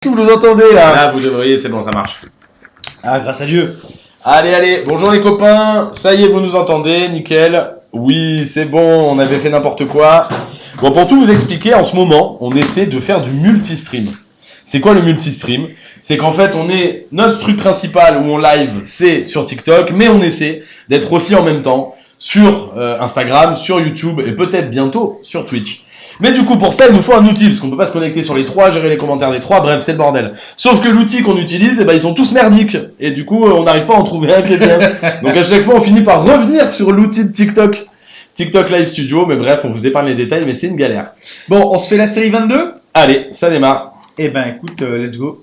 Vous nous entendez là? Là, vous devriez, c'est bon, ça marche. Ah, grâce à Dieu. Allez, bonjour les copains, ça y est, vous nous entendez, nickel. Oui, c'est bon, on avait fait n'importe quoi. Bon, pour tout vous expliquer, en ce moment, on essaie de faire du multi-stream. C'est quoi le multi-stream? C'est qu'en fait, notre truc principal où on live, c'est sur TikTok, mais on essaie d'être aussi en même temps sur Instagram, sur YouTube et peut-être bientôt sur Twitch. Mais du coup, pour ça, il nous faut un outil, parce qu'on peut pas se connecter sur les trois, gérer les commentaires des trois, bref, c'est le bordel. Sauf que l'outil qu'on utilise, ils sont tous merdiques. Et du coup, on n'arrive pas à en trouver un qui est bien. Donc à chaque fois, on finit par revenir sur l'outil de TikTok. TikTok Live Studio, mais bref, on vous épargne les détails, mais c'est une galère. Bon, on se fait la série 22? Allez, ça démarre. Eh ben, écoute, let's go.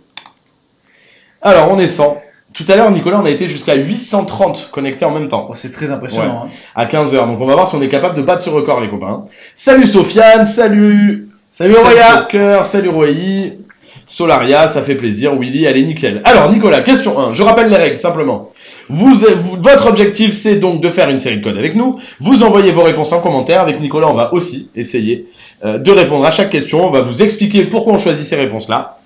Alors, on est 100. Tout à l'heure, Nicolas, on a été jusqu'à 830 connectés en même temps. Oh, c'est très impressionnant. Ouais. Hein. À 15h. Donc, on va voir si on est capable de battre ce record, les copains. Salut Sofiane, salut Roya. Soccer, salut Roy, Solaria, ça fait plaisir. Willy, allez, nickel. Alors, Nicolas, question 1. Je rappelle les règles, simplement. Votre objectif, c'est donc de faire une série de codes avec nous. Vous envoyez vos réponses en commentaire. Avec Nicolas, on va aussi essayer de répondre à chaque question. On va vous expliquer pourquoi on choisit ces réponses-là.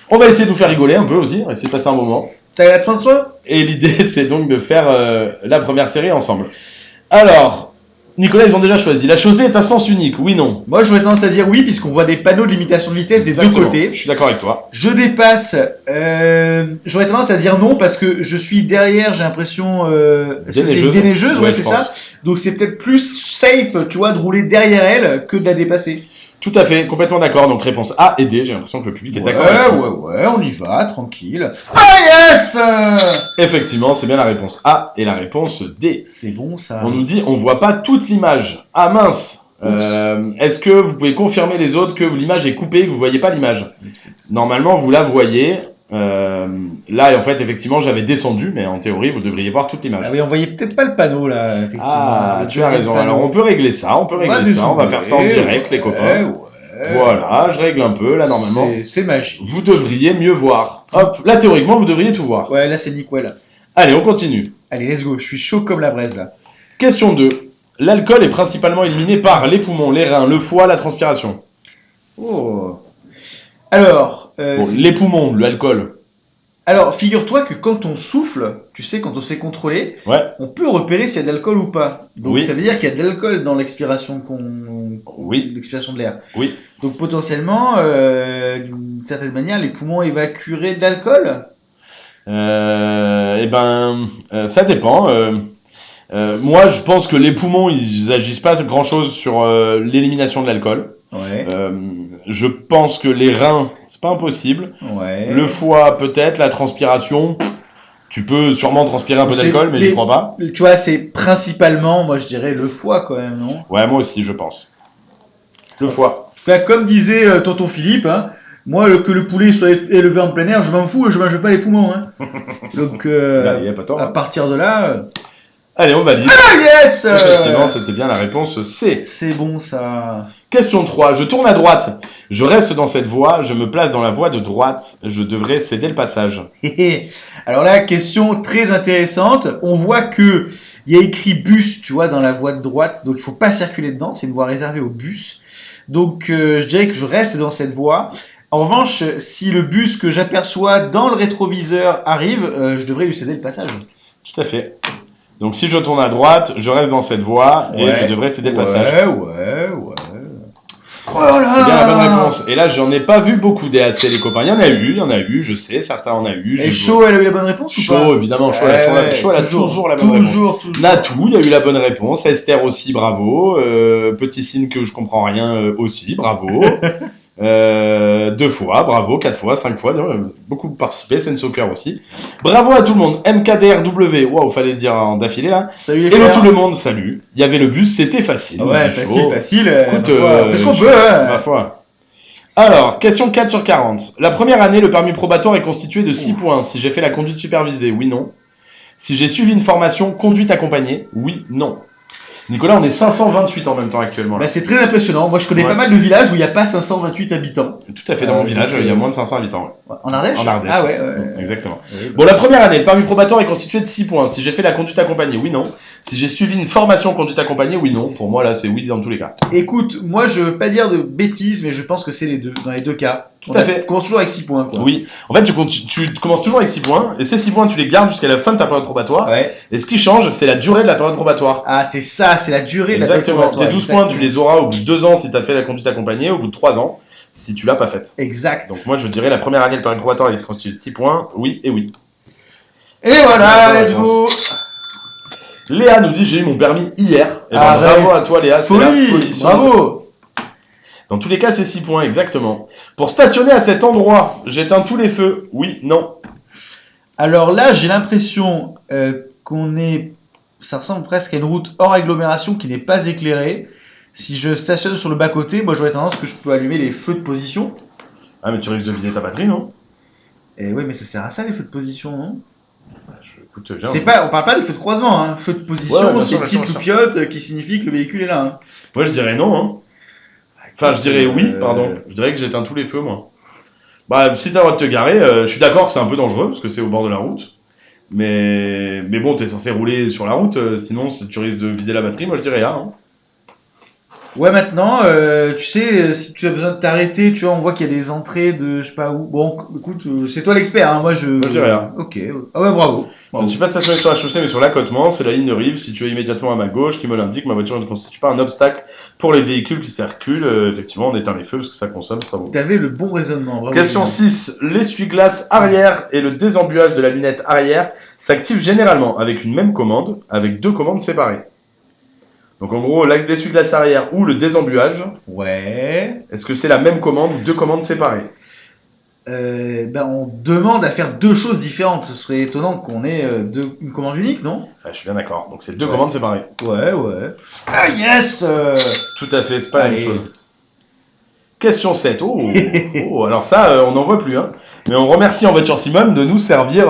On va essayer de vous faire rigoler un peu aussi. On va essayer de passer un moment. T'as la fin de soi? Et l'idée, c'est donc de faire la première série ensemble. Alors, Nicolas, ils ont déjà choisi. La chaussée est à sens unique, oui, non? Moi, j'aurais tendance à dire oui, puisqu'on voit des panneaux de limitation de vitesse des deux côtés. Je suis d'accord avec toi. Je dépasse. J'aurais tendance à dire non, parce que je suis derrière, j'ai l'impression. C'est une déneigeuse, ouais, c'est ça. Donc, c'est peut-être plus safe, tu vois, de rouler derrière elle que de la dépasser. Tout à fait, complètement d'accord. Donc réponse A et D, j'ai l'impression que le public est d'accord. Ouais, on y va, tranquille. Ah yes! Effectivement, c'est bien la réponse A et la réponse D. C'est bon ça. On nous dit, on voit pas toute l'image. Ah mince. Est-ce que vous pouvez confirmer les autres que l'image est coupée et que vous voyez pas l'image? Normalement, vous la voyez. Là, en fait, effectivement, j'avais descendu, mais en théorie, vous devriez voir toute l'image. Ah oui, on voyait peut-être pas le panneau là, effectivement. Ah, tu as raison. Alors, on peut régler ça, on va faire ça en direct, les copains. Voilà, je règle un peu, là, normalement. C'est magique. Vous devriez mieux voir. Hop, là, théoriquement, vous devriez tout voir. Ouais, là, c'est nickel. Allez, on continue. Allez, let's go. Je suis chaud comme la braise, là. Question 2. L'alcool est principalement éliminé par les poumons, les reins, le foie, la transpiration. Oh. Alors... les poumons, l'alcool. Alors, figure-toi que quand on souffle, tu sais, quand on se fait contrôler, on peut repérer s'il y a de l'alcool ou pas. Donc, ça veut dire qu'il y a de l'alcool dans l'expiration l'expiration de l'air. Oui. Donc, potentiellement, d'une certaine manière, les poumons évacueraient de l'alcool. Ça dépend. Moi, je pense que les poumons, ils agissent pas grand-chose sur l'élimination de l'alcool. Ouais. Je pense que les reins, c'est pas impossible. Ouais. Le foie, peut-être. La transpiration, tu peux sûrement transpirer un peu d'alcool, mais j'y crois pas. Tu vois, c'est principalement, moi je dirais, le foie quand même, non? Ouais, moi aussi, je pense. Le foie. En tout cas, comme disait tonton Philippe, hein, moi, que le poulet soit élevé en plein air, je m'en fous, je mange pas les poumons. Hein. Donc, Là, y a pas tort, à partir de là... Allez, on valide. Ah yes! Effectivement, c'était bien la réponse C. C'est bon ça. Question 3. Je tourne à droite. Je reste dans cette voie. Je me place dans la voie de droite. Je devrais céder le passage. Alors là, question très intéressante. On voit que il y a écrit bus, tu vois, dans la voie de droite. Donc il faut pas circuler dedans. C'est une voie réservée aux bus. Donc je dirais que je reste dans cette voie. En revanche, si le bus que j'aperçois dans le rétroviseur arrive, je devrais lui céder le passage. Tout à fait. Donc si je tourne à droite, je reste dans cette voie et je devrais céder le passage. Ouais. Voilà. C'est bien la bonne réponse. Et là, j'en ai pas vu beaucoup des AC, les copains. Il y en a eu, je sais, certains en a eu. Et Chaud, elle a eu la bonne réponse ou pas? Chaud, évidemment, Chaud, elle a toujours la bonne réponse. Toujours. Natou, il y a eu la bonne réponse. Esther aussi, bravo. Petit signe que je comprends rien aussi, bravo. 2 fois, bravo, 4 fois, 5 fois, beaucoup participé, Sen Soccer aussi. Bravo à tout le monde, MKDRW, waouh, fallait le dire en d'affilée là. Salut les frères. Tout le monde, salut. Il y avait le bus, c'était facile. Ouais, facile. Écoute, fais ce qu'on peut, hein. Ma foi. Alors, question 4 sur 40. La première année, le permis probatoire est constitué de 6 points. Si j'ai fait la conduite supervisée, oui, non. Si j'ai suivi une formation conduite accompagnée, oui, non. Nicolas, on est 528 en même temps actuellement. Là. Bah, c'est très impressionnant. Moi, je connais Ouais. pas mal de villages où il n'y a pas 528 habitants. Tout à fait, dans mon village, il y a moins de 500 habitants. Ouais. En Ardèche? En Ardèche. Ah ouais. Exactement. Oui, Bon, la première année, le permis probatoire est constitué de 6 points. Si j'ai fait la conduite accompagnée, oui, non. Si j'ai suivi une formation conduite accompagnée, oui, non. Pour moi, là, c'est oui dans tous les cas. Écoute, moi, je veux pas dire de bêtises, mais je pense que c'est les deux, dans les deux cas. Tout à fait. On commence toujours avec 6 points, quoi. Oui. En fait, tu commences toujours avec 6 points, et ces 6 points, tu les gardes jusqu'à la fin de ta période probatoire. Ouais. Et ce qui change, c'est la durée de la période probatoire. Ah, c'est ça, c'est la durée de la Exactement. période Tes 12 probatoire, points, tu les auras au bout de 2 ans si tu as fait la conduite accompagnée, au bout de 3 ans si tu l'as pas faite. Exact. Donc moi, je dirais la première année, le permis probatoire, il se constitue de 6 points, oui et oui. Et voilà, Ouais, let's go. Léa nous dit j'ai eu mon permis hier. Et ben, Arrête. bravo à toi Léa, c'est la Folie, folie. bravo. Dans tous les cas, c'est 6 points, exactement. Pour stationner à cet endroit, j'éteins tous les feux. Oui, non. Alors là, j'ai l'impression ça ressemble presque à une route hors agglomération qui n'est pas éclairée. Si je stationne sur le bas-côté, moi j'aurais tendance que je peux allumer les feux de position. Ah, mais tu risques de vider ta batterie, non? Et oui, mais ça sert à ça les feux de position, non? Écoute, On parle pas de feu de croisement, hein. Feu de position, Ouais, bien c'est sûr, une bien sûr, petite bien loupiote qui signifie que le véhicule est là. Hein. Moi, je dirais non, hein. Enfin, je dirais oui, pardon. Je dirais que j'éteins tous les feux, moi. Bah, si t'as le droit de te garer, je suis d'accord que c'est un peu dangereux, parce que c'est au bord de la route. Mais bon, t'es censé rouler sur la route, sinon si tu risques de vider la batterie, moi je dirais A. Hein. Ouais, maintenant, tu sais, si tu as besoin de t'arrêter, tu vois, on voit qu'il y a des entrées de je sais pas où. Bon, écoute, c'est toi l'expert, hein. Moi je dirais A. Ok. Ah ouais, bravo. Je ne suis pas stationné sur la chaussée, mais sur l'accotement, c'est la ligne de rive située immédiatement à ma gauche qui me l'indique. Ma voiture ne constitue pas un obstacle pour les véhicules qui circulent. Effectivement, on éteint les feux parce que ça consomme, c'est pas bon. T'avais le bon raisonnement. Bravo, Question Julien. 6. L'essuie-glace arrière et le désembuage de la lunette arrière s'activent généralement avec une même commande, avec 2 commandes séparées. Donc en gros, l'essuie-glace arrière ou le désembuage, Ouais. est-ce que c'est la même commande ou 2 commandes séparées? On demande à faire 2 choses différentes. Ce serait étonnant qu'on ait une commande unique, non? Je suis bien d'accord. Donc c'est 2 Ouais. commandes séparées. Ouais. Ah yes. Tout à fait, c'est pas la même Allez. chose. Question 7. Oh, alors ça, on n'en voit plus. Hein. Mais on remercie en voiture Simone de nous servir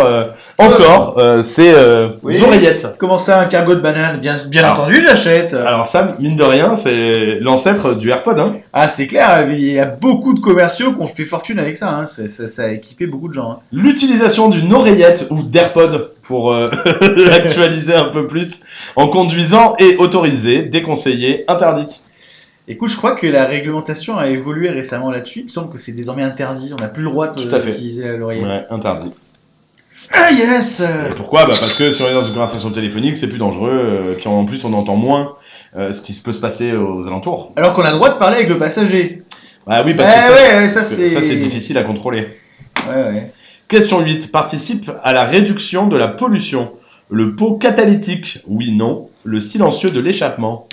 encore ces Oui. oreillettes. Comment ça, un cargo de banane? Bien Alors. entendu, j'achète. Alors ça, mine de rien, c'est l'ancêtre du AirPod. Hein. Ah, c'est clair, il y a beaucoup de commerciaux qui ont fait fortune avec ça. Hein. Ça a équipé beaucoup de gens. Hein. L'utilisation d'une oreillette ou d'AirPod pour l'actualiser un peu plus en conduisant est autorisée, déconseillée, interdite. Écoute, je crois que la réglementation a évolué récemment là-dessus. Il me semble que c'est désormais interdit. On n'a plus le droit Tout à fait. d'utiliser l'oreillette. Ouais, interdit. Ah yes. Et pourquoi? Parce que si on est dans une conversation téléphonique, c'est plus dangereux. Puis en plus, on entend moins ce qui peut se passer aux alentours. Alors qu'on a le droit de parler avec le passager. Bah oui, parce que ça, ça, c'est difficile à contrôler. Ouais. Question 8. Participe à la réduction de la pollution. Le pot catalytique, oui, non. Le silencieux de l'échappement,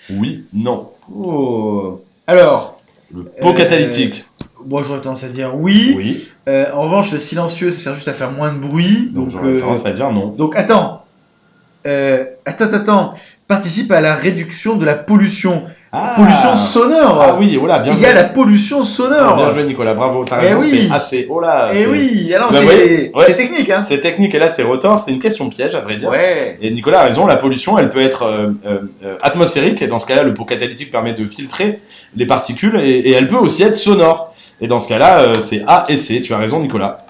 oui, non. Oh. Alors. Le pot catalytique, Moi, j'aurais tendance à dire oui. oui. En revanche, le silencieux, ça sert juste à faire moins de bruit. Donc j'aurais tendance à dire non. Donc attends. Participe à la réduction de la pollution. Pollution sonore. Ah oui, oh là, bien Il joué. y a la pollution sonore. Bien joué Nicolas, bravo, t'as raison, oui. c'est assez. Oh là, Eh oui, alors Bah, c'est ouais. c'est technique, hein. C'est technique et là c'est rotor, c'est une question piège à vrai dire. Ouais. Et Nicolas a raison, la pollution elle peut être atmosphérique et dans ce cas-là le pot catalytique permet de filtrer les particules et elle peut aussi être sonore. Et dans ce cas-là c'est A et C, tu as raison Nicolas.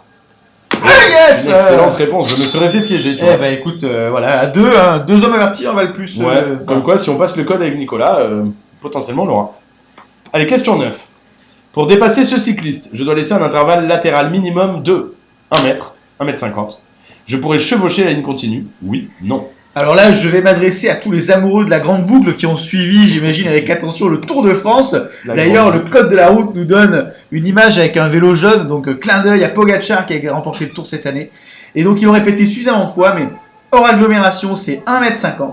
Ah yes. Une excellente réponse, je me serais fait piéger tu vois. Eh ben écoute, voilà, à deux, hein, 2 hommes avertis, on va le plus. Ouais, comme quoi si on passe le code avec Nicolas, potentiellement on l'aura. Allez, question 9. Pour dépasser ce cycliste, je dois laisser un intervalle latéral minimum de 1 mètre, 1 mètre 50. Je pourrais chevaucher la ligne continue. Oui, non. Alors là, je vais m'adresser à tous les amoureux de la grande boucle qui ont suivi, j'imagine, avec attention le Tour de France. D'ailleurs, le code de la route nous donne une image avec un vélo jaune, donc clin d'œil à Pogacar qui a remporté le Tour cette année. Et donc, ils l'ont répété suffisamment de fois, mais hors agglomération, c'est 1,50 m.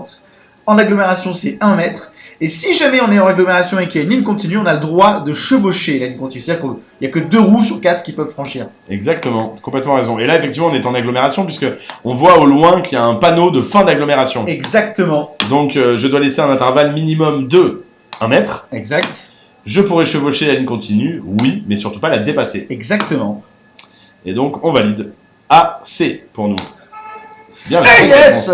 En agglomération, c'est 1 mètre. Et si jamais on est en agglomération et qu'il y a une ligne continue, on a le droit de chevaucher la ligne continue. C'est-à-dire qu'il n'y a que 2 roues sur 4 qui peuvent franchir. Exactement, complètement raison. Et là, effectivement, on est en agglomération puisque on voit au loin qu'il y a un panneau de fin d'agglomération. Exactement. Donc, je dois laisser un intervalle minimum de 1 mètre. Exact. Je pourrais chevaucher la ligne continue, oui, mais surtout pas la dépasser. Exactement. Et donc, on valide A, C pour nous. C'est bien. Ah yes.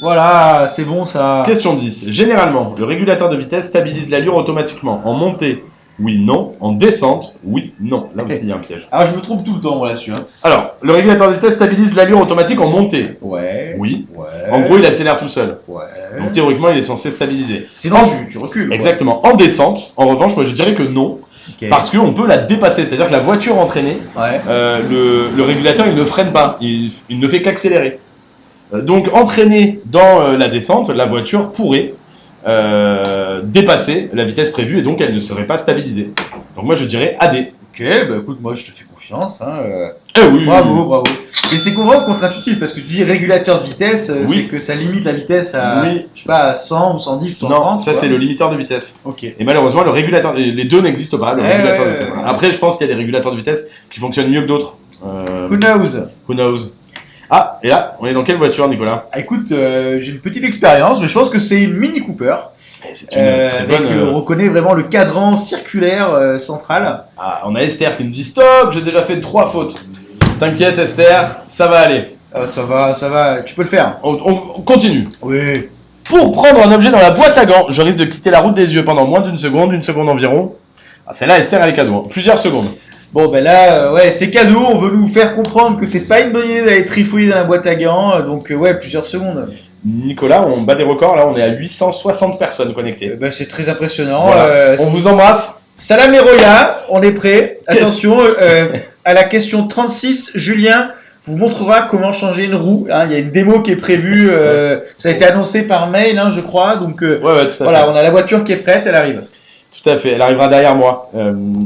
Voilà, c'est bon ça. Question 10. Généralement, le régulateur de vitesse stabilise l'allure automatiquement en montée, oui, non. En descente, oui, non. Là aussi, il y a un piège. Alors, je me trompe tout le temps moi, là-dessus. Hein. Alors, le régulateur de vitesse stabilise l'allure automatique en montée. Ouais. Oui. Ouais. En gros, il accélère tout seul. Ouais. Donc, théoriquement, il est censé stabiliser. Sinon, tu recules. Quoi. Exactement. En descente, en revanche, moi, je dirais que non. Okay. Parce qu'on peut la dépasser. C'est-à-dire que la voiture entraînée, le régulateur, il ne freine pas. Il ne fait qu'accélérer. Donc, entraîné dans la descente, la voiture pourrait dépasser la vitesse prévue et donc elle ne serait pas stabilisée. Donc moi je dirais AD. Ok, bah écoute, moi je te fais confiance. Hein. Oui, bravo, bravo. Et c'est vraiment contre-intuitif parce que tu dis régulateur de vitesse, c'est que ça limite la vitesse à, je sais pas, à 100 ou 110 ou 130. Non, ça c'est le limiteur de vitesse. Ok. Et malheureusement, le régulateur, les deux n'existent pas. Le régulateur de vitesse. Après, je pense qu'il y a des régulateurs de vitesse qui fonctionnent mieux que d'autres. Who knows? Who knows? Ah, et là, on est dans quelle voiture, Nicolas? Écoute, j'ai une petite expérience, mais je pense que c'est une Mini Cooper. C'est une très bonne. On reconnaît vraiment le cadran circulaire central. Ah, on a Esther qui nous dit stop, j'ai déjà fait 3 fautes. T'inquiète, Esther, ça va aller. Ça va, tu peux le faire. On continue. Oui. Pour prendre un objet dans la boîte à gants, je risque de quitter la route des yeux pendant moins d'une seconde environ. Ah, celle-là, Esther, elle est cadeau. Hein. Plusieurs secondes. Bon, ben là, c'est cadeau. On veut nous faire comprendre que c'est pas une bonne idée d'aller trifouiller dans la boîte à gants. Donc, plusieurs secondes. Nicolas, on bat des records. Là, on est à 860 personnes connectées. C'est très impressionnant. Voilà. On vous embrasse. Salam les Roya, on est prêt. Attention, à la question 36, Julien vous montrera comment changer une roue. Hein, il y a une démo qui est prévue. Ça a été annoncé par mail, je crois. Donc, tout à fait. On a la voiture qui est prête. Elle arrive. Tout à fait. Elle arrivera derrière moi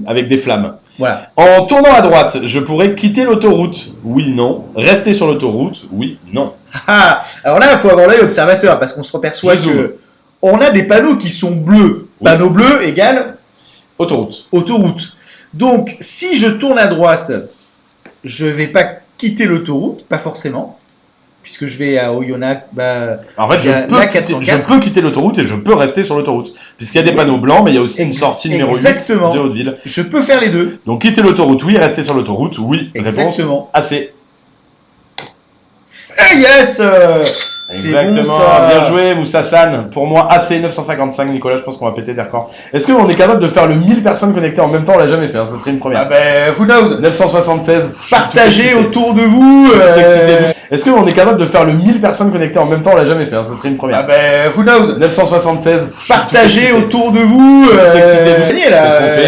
avec des flammes. Voilà. En tournant à droite, je pourrais quitter l'autoroute. Oui, non. Rester sur l'autoroute. Oui, non. Alors là, il faut avoir l'œil observateur parce qu'on se perçoit que on a des panneaux qui sont bleus. Oui. Panneau bleu égale autoroute. Donc, si je tourne à droite, je vais pas quitter l'autoroute, pas forcément, puisque je vais à Oyonnax. En fait, je peux quitter l'autoroute et je peux rester sur l'autoroute. Puisqu'il y a des panneaux blancs, mais il y a aussi une sortie numéro 8 de Hauteville. Je peux faire les deux. Donc, quitter l'autoroute, oui. Rester sur l'autoroute, oui. Exactement. Réponse AC. Yes Exactement, bon, bien joué Moussa San. Pour moi, AC 955, Nicolas, je pense qu'on va péter des records. Est-ce qu'on est capable de faire le 1000 personnes connectées en même temps? On l'a jamais fait, ça serait une première. Who knows? 976. Partagez autour de vous. Est-ce qu'on est capable de faire le 1000 personnes connectées en même temps? On l'a jamais fait, ça serait une première. Who knows? 976. Partagez autour de vous.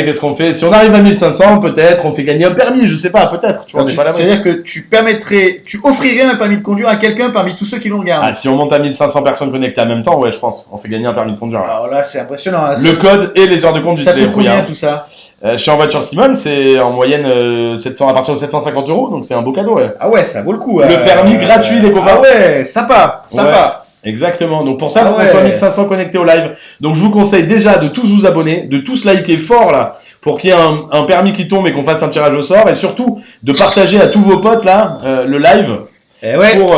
Qu'est-ce qu'on fait? Si on arrive à 1500, peut-être, on fait gagner un permis, je sais pas, peut-être. C'est-à-dire que tu offrirais un permis de conduire à quelqu'un parmi tous ceux qui nous regardent. Si on monte à 1500 personnes connectées en même temps, ouais, je pense. On fait gagner un permis de conduire. Là. Alors là, c'est impressionnant. Hein, le code et les heures de conduite. Ça coûte combien tout ça? Je suis en voiture Simone, c'est en moyenne à partir de 750 €, donc c'est un beau cadeau. Ouais. Ah ouais, ça vaut le coup. Le permis gratuit, les copains. Ah ouais, sympa. Ouais, exactement. Donc pour ça, il faut qu'on soit 1500 connectés au live. Donc je vous conseille déjà de tous vous abonner, de tous liker fort là, pour qu'il y ait un permis qui tombe et qu'on fasse un tirage au sort, et surtout de partager à tous vos potes là le live. Pour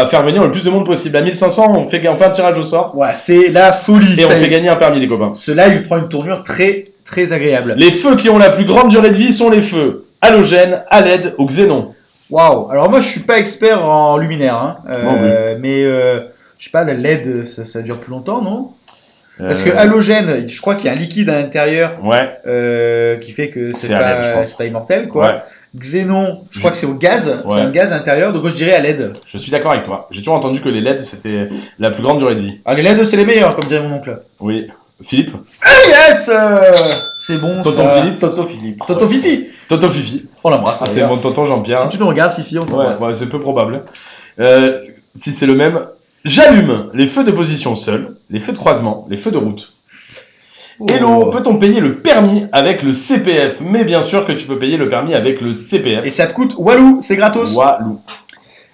faire venir le plus de monde possible. À 1500, on fait un tirage au sort. Ouais, c'est la folie. Et on fait gagner un permis, les copains. Ce live prend une tournure très, très agréable. Les feux qui ont la plus grande durée de vie sont les feux halogènes, à LED, au xénon. Waouh. Alors moi, je suis pas expert en luminaire, mais je sais pas, la LED, ça dure plus longtemps, non? Parce que halogène, je crois qu'il y a un liquide à l'intérieur qui fait que c'est pas immortel, quoi. Ouais. Xénon, je crois que c'est au gaz, c'est un gaz à l'intérieur, donc je dirais à LED. Je suis d'accord avec toi. J'ai toujours entendu que les LED c'était la plus grande durée de vie. Ah, les LED c'est les meilleurs, comme dirait mon oncle. Oui. Philippe? Yes c'est bon. Tonton ça. Philippe? Tonton Philippe. Tonton Fifi. Tonton Fifi. On l'embrasse. C'est mon tonton Jean-Pierre. Si tu nous regardes, Fifi, on t'embrasse. Ouais, c'est peu probable. Si c'est le même, j'allume les feux de position seuls, les feux de croisement, les feux de route. Hello, peut-on payer le permis avec le CPF? Mais bien sûr que tu peux payer le permis avec le CPF. Et ça te coûte walou, c'est gratos. Walou.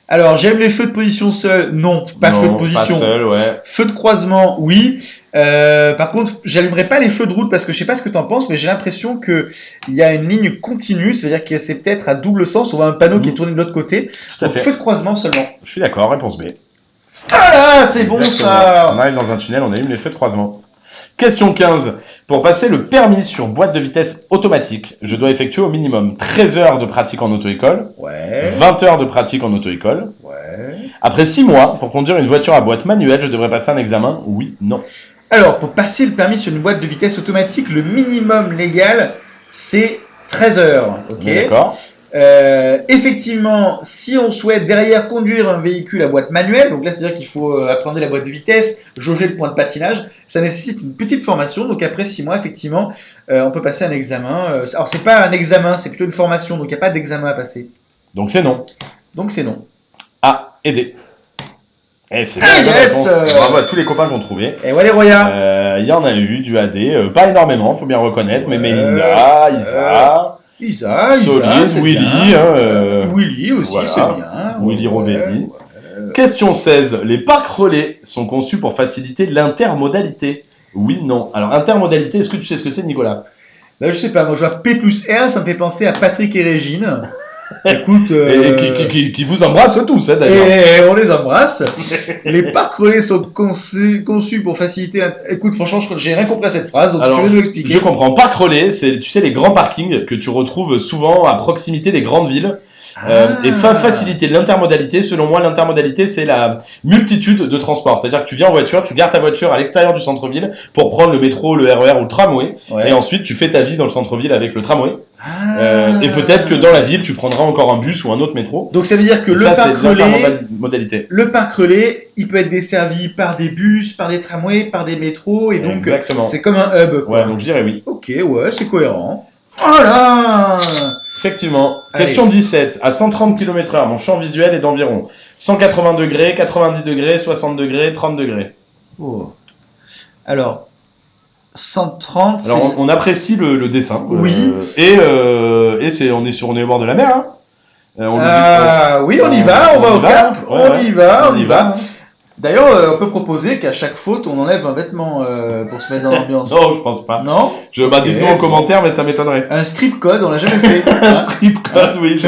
Alors, j'aime les feux de position seuls. Non, pas feux de position. Pas seul, ouais. Feux de croisement, oui. Par contre, j'allumerai pas les feux de route parce que je sais pas ce que t'en penses, mais j'ai l'impression que il y a une ligne continue, c'est-à-dire que c'est peut-être à double sens. On voit un panneau qui est tourné de l'autre côté. Tout à fait. Feux de croisement seulement. Je suis d'accord. Réponse B. Ah là, c'est bon ça. On arrive dans un tunnel, on allume les feux de croisement. Question 15. Pour passer le permis sur boîte de vitesse automatique, je dois effectuer au minimum 13 heures de pratique en auto-école, 20 heures de pratique en auto-école, Après 6 mois, pour conduire une voiture à boîte manuelle, je devrais passer un examen? Oui, non. Alors, pour passer le permis sur une boîte de vitesse automatique, le minimum légal, c'est 13 heures. Ok. On est d'accord. Effectivement, si on souhaite derrière conduire un véhicule à boîte manuelle, donc là c'est-à-dire qu'il faut apprendre la boîte de vitesse, jauger le point de patinage, ça nécessite une petite formation. Donc après 6 mois, effectivement, on peut passer un examen. Alors c'est pas un examen, c'est plutôt une formation, donc il n'y a pas d'examen à passer. Donc c'est non. Donc c'est non. A et D. Et c'est Ah, bien la yes réponse. Bravo à tous les copains qu'on trouvait. Et voilà les royas. Il y en a eu du AD, pas énormément, faut bien reconnaître, mais Mélinda, Isa, Solide, c'est Willy, bien. Willy aussi, voilà. c'est bien. Willy Rovelli. Question 16. Les parcs relais sont conçus pour faciliter l'intermodalité? Oui, non. Alors, intermodalité, est-ce que tu sais ce que c'est, Nicolas? Bah, je sais pas, moi je vois P plus R, ça me fait penser à Patrick et Régine. Écoute, Et qui vous embrasse tous, hein, d'ailleurs. et on les embrasse. Les parcs relais sont conçus pour faciliter. Écoute, franchement, j'ai rien compris à cette phrase, donc Alors, si tu veux nous expliquer. Je comprends. Parc relais, c'est, tu sais, les grands parkings que tu retrouves souvent à proximité des grandes villes. Et faciliter l'intermodalité, selon moi, l'intermodalité, c'est la multitude de transports. C'est-à-dire que tu viens en voiture, tu gares ta voiture à l'extérieur du centre-ville pour prendre le métro, le RER ou le tramway. Ouais. Et ensuite, tu fais ta vie dans le centre-ville avec le tramway. Et peut-être que dans la ville, tu prendras encore un bus ou un autre métro. Donc ça veut dire que Ça, c'est l'intermodalité. le parc relais, il peut être desservi par des bus, par des tramways, par des métros, et donc Exactement. c'est comme un hub, quoi. Ouais, donc je dirais oui. Ok, ouais, c'est cohérent. Voilà. Effectivement. Allez. Question 17. À 130 km/h, mon champ visuel est d'environ 180 degrés, 90 degrés, 60 degrés, 30 degrés. Oh. Alors, 130. Alors, on apprécie le dessin. Oui. Et on est au bord de la mer. Hein. Oui, on y va, on va au cap. Ouais, on y va. D'ailleurs, on peut proposer qu'à chaque faute, on enlève un vêtement pour se mettre dans l'ambiance. Non, je pense pas. Non. Dites-nous en commentaire, mais ça m'étonnerait. Un strip code, on l'a jamais fait. Un strip code, oui,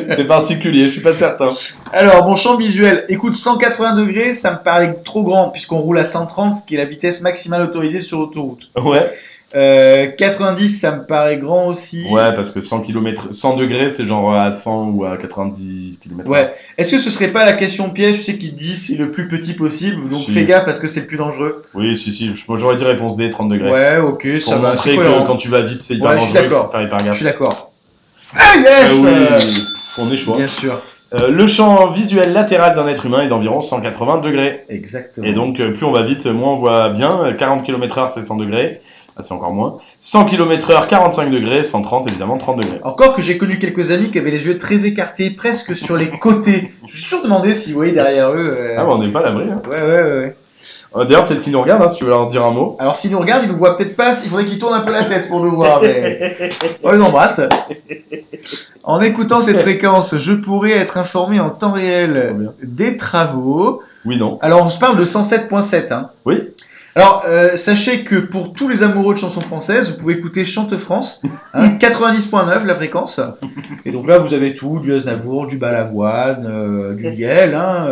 c'est particulier, je suis pas certain. Alors, mon champ visuel, écoute, 180 degrés, ça me paraît trop grand, puisqu'on roule à 130, ce qui est la vitesse maximale autorisée sur l'autoroute. Ouais. 90, ça me paraît grand aussi. Ouais, parce que 100 degrés, c'est genre à 100 ou à 90 km. Ouais. Est-ce que ce serait pas la question piège, tu sais, qui dit c'est le plus petit possible, donc Si. fais gaffe parce que c'est le plus dangereux. Oui, si. Moi, j'aurais dit réponse D, 30 degrés. Ouais, ok, Pour ça va. montrer que quand tu vas vite, c'est hyper Ouais, je suis dangereux, il faut d'accord. faire hyper Je gaffe. suis d'accord. Ah yes Oui, on est chaud. Bien sûr. Le champ visuel latéral d'un être humain est d'environ 180 degrés. Exactement. Et donc, plus on va vite, moins on voit bien. 40 km/h, c'est 100 degrés. Ah, c'est encore moins. 100 km/h, 45 degrés. 130, évidemment, 30 degrés. Encore que j'ai connu quelques amis qui avaient les yeux très écartés, presque sur les côtés. Je me suis toujours demandé si vous voyez derrière eux. Ah, bah, on n'est pas à l'abri. Hein. Ouais. D'ailleurs, peut-être qu'ils nous regardent, hein, si tu veux leur dire un mot. Alors s'ils nous regardent, ils nous voient peut-être pas, il faudrait qu'ils tournent un peu la tête pour nous voir, mais on les embrasse. En écoutant cette fréquence, je pourrais être informé en temps réel des travaux. Oui, non. Alors on se parle de 107.7, hein. Oui. Alors sachez que pour tous les amoureux de chansons françaises, vous pouvez écouter Chante France, hein, 90.9 la fréquence. Et donc là vous avez tout, du Aznavour, du Balavoine, du Yel, hein,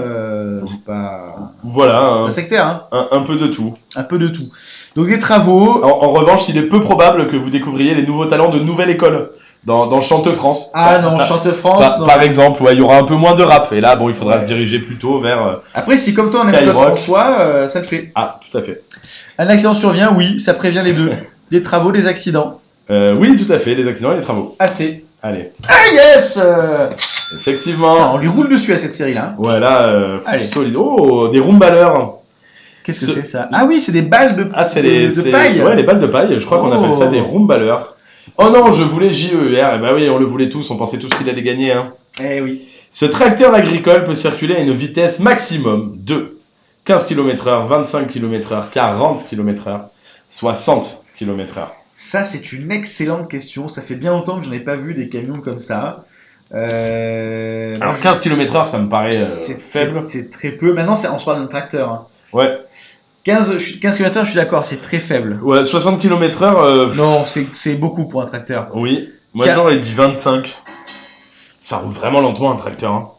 c'est pas... Voilà. Pas sectaire, hein. Un peu de tout. Un peu de tout. Donc les travaux... En revanche, il est peu probable que vous découvriez les nouveaux talents de Nouvelle École dans Chante France. Ah non, Chante France, non. Par exemple, ouais, il y aura un peu moins de rap. Et là, bon, il faudra se diriger plutôt vers... Après, si comme toi on aime Claude Skyrock. François, ça le fait. Ah, tout à fait. Un accident survient, oui, ça prévient les deux. Des travaux, des accidents. Oui, tout à fait, les accidents et les travaux. Assez. Allez. Ah yes Effectivement. On lui roule dessus à cette série-là. Ouais, là, Allez. solide. Oh, des roombaleurs. Qu'est-ce que c'est ça? Ah oui, c'est des balles de c'est paille. Ouais, les balles de paille. Je crois qu'on appelle ça des roombaleurs. Oh non, je voulais JER. Eh ben oui, on le voulait tous. On pensait tous qu'il allait gagner. Hein. Eh oui. Ce tracteur agricole peut circuler à une vitesse maximum de 15 km/h, 25 km/h, 40 km/h, 60 km/h. Ça, c'est une excellente question. Ça fait bien longtemps que je n'ai pas vu des camions comme ça. Alors 15 km/h, ça me paraît faible. C'est très peu. Maintenant, on se parle d'un tracteur. Hein. Ouais. 15 km/h, je suis d'accord, c'est très faible. Ouais, 60 km/h. Non, c'est beaucoup pour un tracteur. Oui. Moi, j'aurais dit 25. Ça roule vraiment lentement, un tracteur. Hein.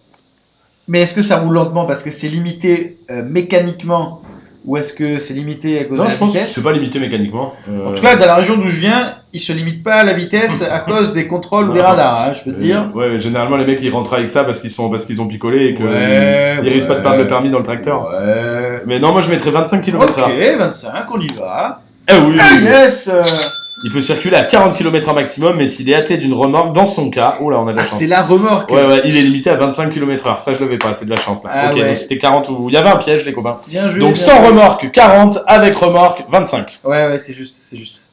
Mais est-ce que ça roule lentement parce que c'est limité mécaniquement Ou est-ce que c'est limité à cause de Non, la je pense que vitesse? c'est pas limité mécaniquement. En tout cas, dans la région d'où je viens, ils se limitent pas à la vitesse à cause des contrôles ou des radars, hein, je peux te dire. Ouais, généralement les mecs ils rentrent avec ça parce qu'ils ont picolé et qu'ils Ouais, risquent pas de perdre le permis dans le tracteur. Ouais. Mais non, moi je mettrais 25 km/h. Ok, 25, on y va. Eh oui, Ah yes! Il peut circuler à 40 km/h maximum, mais s'il est attelé d'une remorque, dans son cas, oh là, on a de la Ah, chance. c'est la remorque. Ouais, il est limité à 25 km/h. Ça, je l'avais pas, c'est de la chance là. Ah ok, ouais. donc c'était 40 ou. Il y avait un piège, les copains. Bien joué. Donc bien sans joué. remorque, 40, avec remorque, 25. Ouais, c'est juste, c'est juste.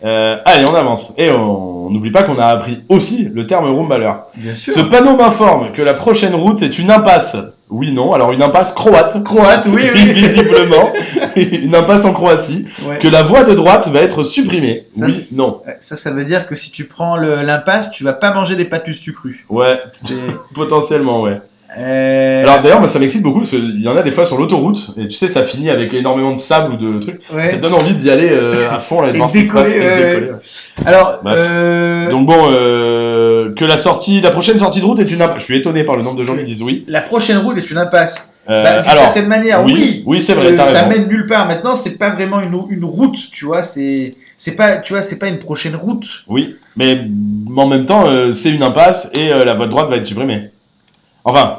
Allez, on avance. Et on n'oublie pas qu'on a appris aussi le terme roomballer. Bien sûr. Ce panneau m'informe que la prochaine route est une impasse. Oui, non. Alors une impasse croate. Croate, oui, oui. Visiblement. Une impasse en Croatie. Ouais. Que la voie de droite va être supprimée. Ça, Oui, non. Ça veut dire que si tu prends l'impasse, tu vas pas manger des pâtes tu cru. Ouais, C'est. potentiellement, ouais. Alors d'ailleurs, moi ça m'excite beaucoup parce qu'il y en a des fois sur l'autoroute et tu sais, ça finit avec énormément de sable ou de trucs. Ouais. Ça te donne envie d'y aller à fond là, et de Et voir ce qui se passe et de décoller, décoller. Alors, Bref. Donc bon, que la prochaine sortie de route est une impasse. Je suis étonné par le nombre de gens qui disent oui. la prochaine route est une impasse. D'une Alors, certaine manière, oui. oui, c'est vrai, t'as Ça raison. mène nulle part. Maintenant, c'est pas vraiment une route, tu vois. C'est pas, tu vois, c'est pas une prochaine route. Oui, mais en même temps, c'est une impasse et la voie de droite va être supprimée. Enfin,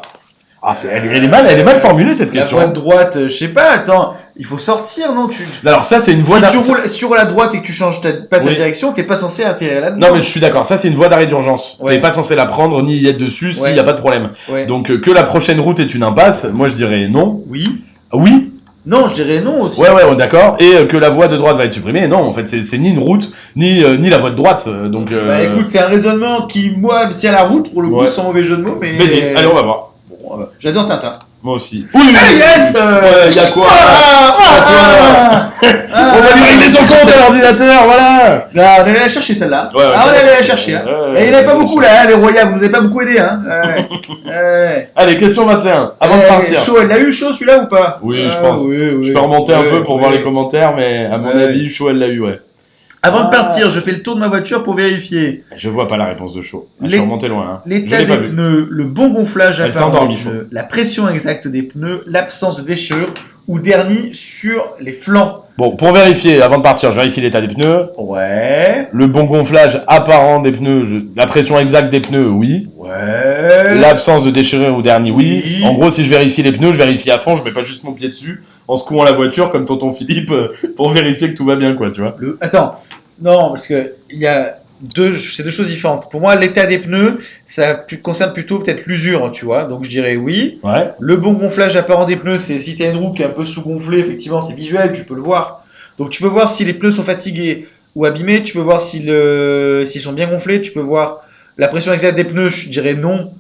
elle est mal formulée cette La question. voie de droite, je sais pas. Attends, il faut sortir, non Alors ça, c'est une voie Si tu d'arrêt. roules sur la droite et que tu changes pas ta Oui. direction, t'es pas censé atterrir là-dedans. Non, mais je suis d'accord. Ça, c'est une voie d'arrêt d'urgence. Ouais. T'es pas censé la prendre ni y être dessus s'il Ouais. n'y a pas de problème. Ouais. Donc que la prochaine route est une impasse, moi je dirais non. Oui. Oui. Non, je dirais non aussi. Ouais, d'accord. Et que la voie de droite va être supprimée, non. En fait, c'est ni une route ni la voie de droite. Donc. Bah écoute, c'est un raisonnement qui, moi, me tient la route pour le coup, Ouais. sans mauvais jeu de mots, mais. BD. Allez, on va voir. Bon, j'adore Tintin. Moi aussi. Oui. Ah yes Y a quoi? On va lui régler son compte à l'ordinateur, voilà. Non, on allait la chercher celle-là. Ouais, on allait la chercher. Hein. Ouais, Et il n'y en avait pas ouais, beaucoup là, hein, les Royal, vous nous avez pas beaucoup aidé. Hein. Allez, question 21. Avant de partir. Chaud, elle l'a eu chaud celui-là ou pas? Oui, je pense. Oui, Je peux remonter un oui, peu pour oui. voir les commentaires, mais à mon Ouais. avis, Chaud, elle l'a eu, ouais. Avant de partir, je fais le tour de ma voiture pour vérifier Je vois pas la réponse de Chaud. Je Les- suis remonté loin. Hein. Je l'état l'ai pas des vu. pneus, le bon gonflage Elle s'est apparent endormie, des pneus, la pression exacte des pneus, l'absence de déchirure ou dernier sur les flancs. Bon, pour vérifier, avant de partir, je vérifie l'état des pneus. Ouais. Le bon gonflage apparent des pneus, la pression exacte des pneus, oui. Ouais. L'absence de déchirure ou dernier, oui. Oui. En gros, si je vérifie les pneus, je vérifie à fond, je mets pas juste mon pied dessus en secouant la voiture comme tonton Philippe pour vérifier que tout va bien, quoi, tu vois. Attends, non, parce que il y a c'est deux choses différentes. Pour moi, l'état des pneus, ça concerne plutôt peut-être l'usure, tu vois. Donc je dirais oui. Ouais. Le bon gonflage apparent des pneus, c'est si tu as une roue qui est un peu sous-gonflée, effectivement, c'est visuel, tu peux le voir. Donc tu peux voir si les pneus sont fatigués ou abîmés, tu peux voir s'ils sont bien gonflés, tu peux voir la pression exacte des pneus, je dirais non.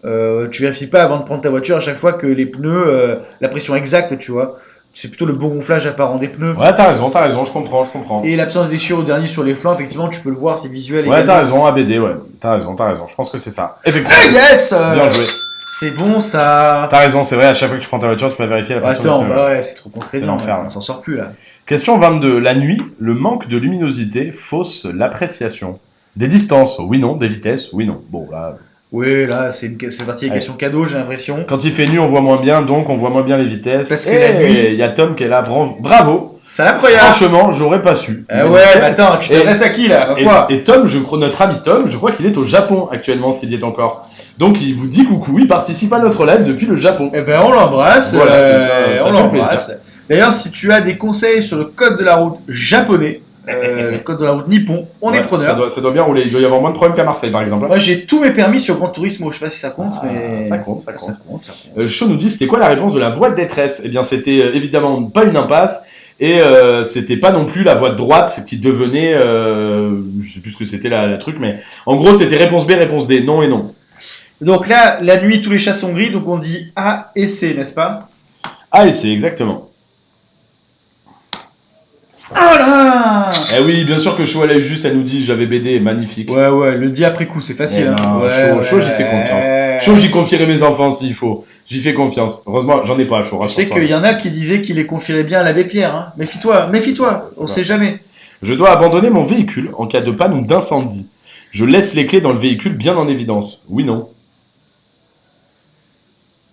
Tu vérifies pas avant de prendre ta voiture à chaque fois que les pneus, la pression exacte, tu vois. C'est plutôt le bon gonflage apparent des pneus. Ouais, t'as raison, je comprends. Et l'absence de déchirure au dernier sur les flancs, effectivement, tu peux le voir, c'est visuel. Ouais, t'as raison, ABD, ouais. T'as raison, je pense que c'est ça. Effectivement. Ah yes Bien joué. C'est bon ça. T'as raison, c'est vrai, à chaque fois que tu prends ta voiture, tu peux vérifier la pression Attends, des pneus. bah ouais, c'est trop contraignant. C'est l'enfer, On là. s'en sort plus là. Question 22. La nuit, le manque de luminosité fausse l'appréciation. Des distances, oui, non. Des vitesses, oui, non. Bon, là, Oui, là, c'est parti des Ouais. questions cadeaux, j'ai l'impression. quand il fait nuit, on voit moins bien, donc on voit moins bien les vitesses. Parce que Et la nuit- il y a Tom qui est là, bravo. C'est incroyable. Franchement, j'aurais pas su. Ah ouais, mais attends, tu t'adresses à qui là? Et, Quoi? et Tom, notre ami Tom, je crois qu'il est au Japon actuellement, s'il y est encore. Donc il vous dit coucou, il participe à notre live depuis le Japon. Eh ben, on l'embrasse. Voilà, ça on fait l'embrasse. D'ailleurs, si tu as des conseils sur le code de la route japonais, le code de la route nippon, on est Ouais, preneur. ça doit bien rouler. Il doit y avoir moins de problèmes qu'à Marseille, par exemple. Moi, j'ai tous mes permis sur Grand Turismo. Je sais pas si ça compte, Ah, mais ça compte. Ça compte. Shaw nous dit c'était quoi la réponse de la voie de détresse? Eh bien, c'était évidemment pas une impasse et c'était pas non plus la voie de droite qui devenait, je sais plus ce que c'était la truc, mais en gros c'était réponse B, réponse D, non et non. Donc là, la nuit, tous les chats sont gris, donc on dit A et C, n'est-ce pas? Ah et c'est exactement. Ah là! Eh oui, bien sûr que Shaw elle a eu juste, elle nous dit j'avais BD, magnifique. Ouais, le dit après coup, c'est facile. Eh non, hein. Shaw, j'y fais confiance. Shaw, j'y confierai mes enfants s'il faut. J'y fais confiance. Heureusement, j'en ai pas, Shaw. Je sais rassure-toi. qu'il y en a qui disaient qu'il les confierait bien à l'abbé Pierre. Hein. Méfie-toi, on va. sait jamais. Je dois abandonner mon véhicule en cas de panne ou d'incendie. Je laisse les clés dans le véhicule bien en évidence. Oui, non.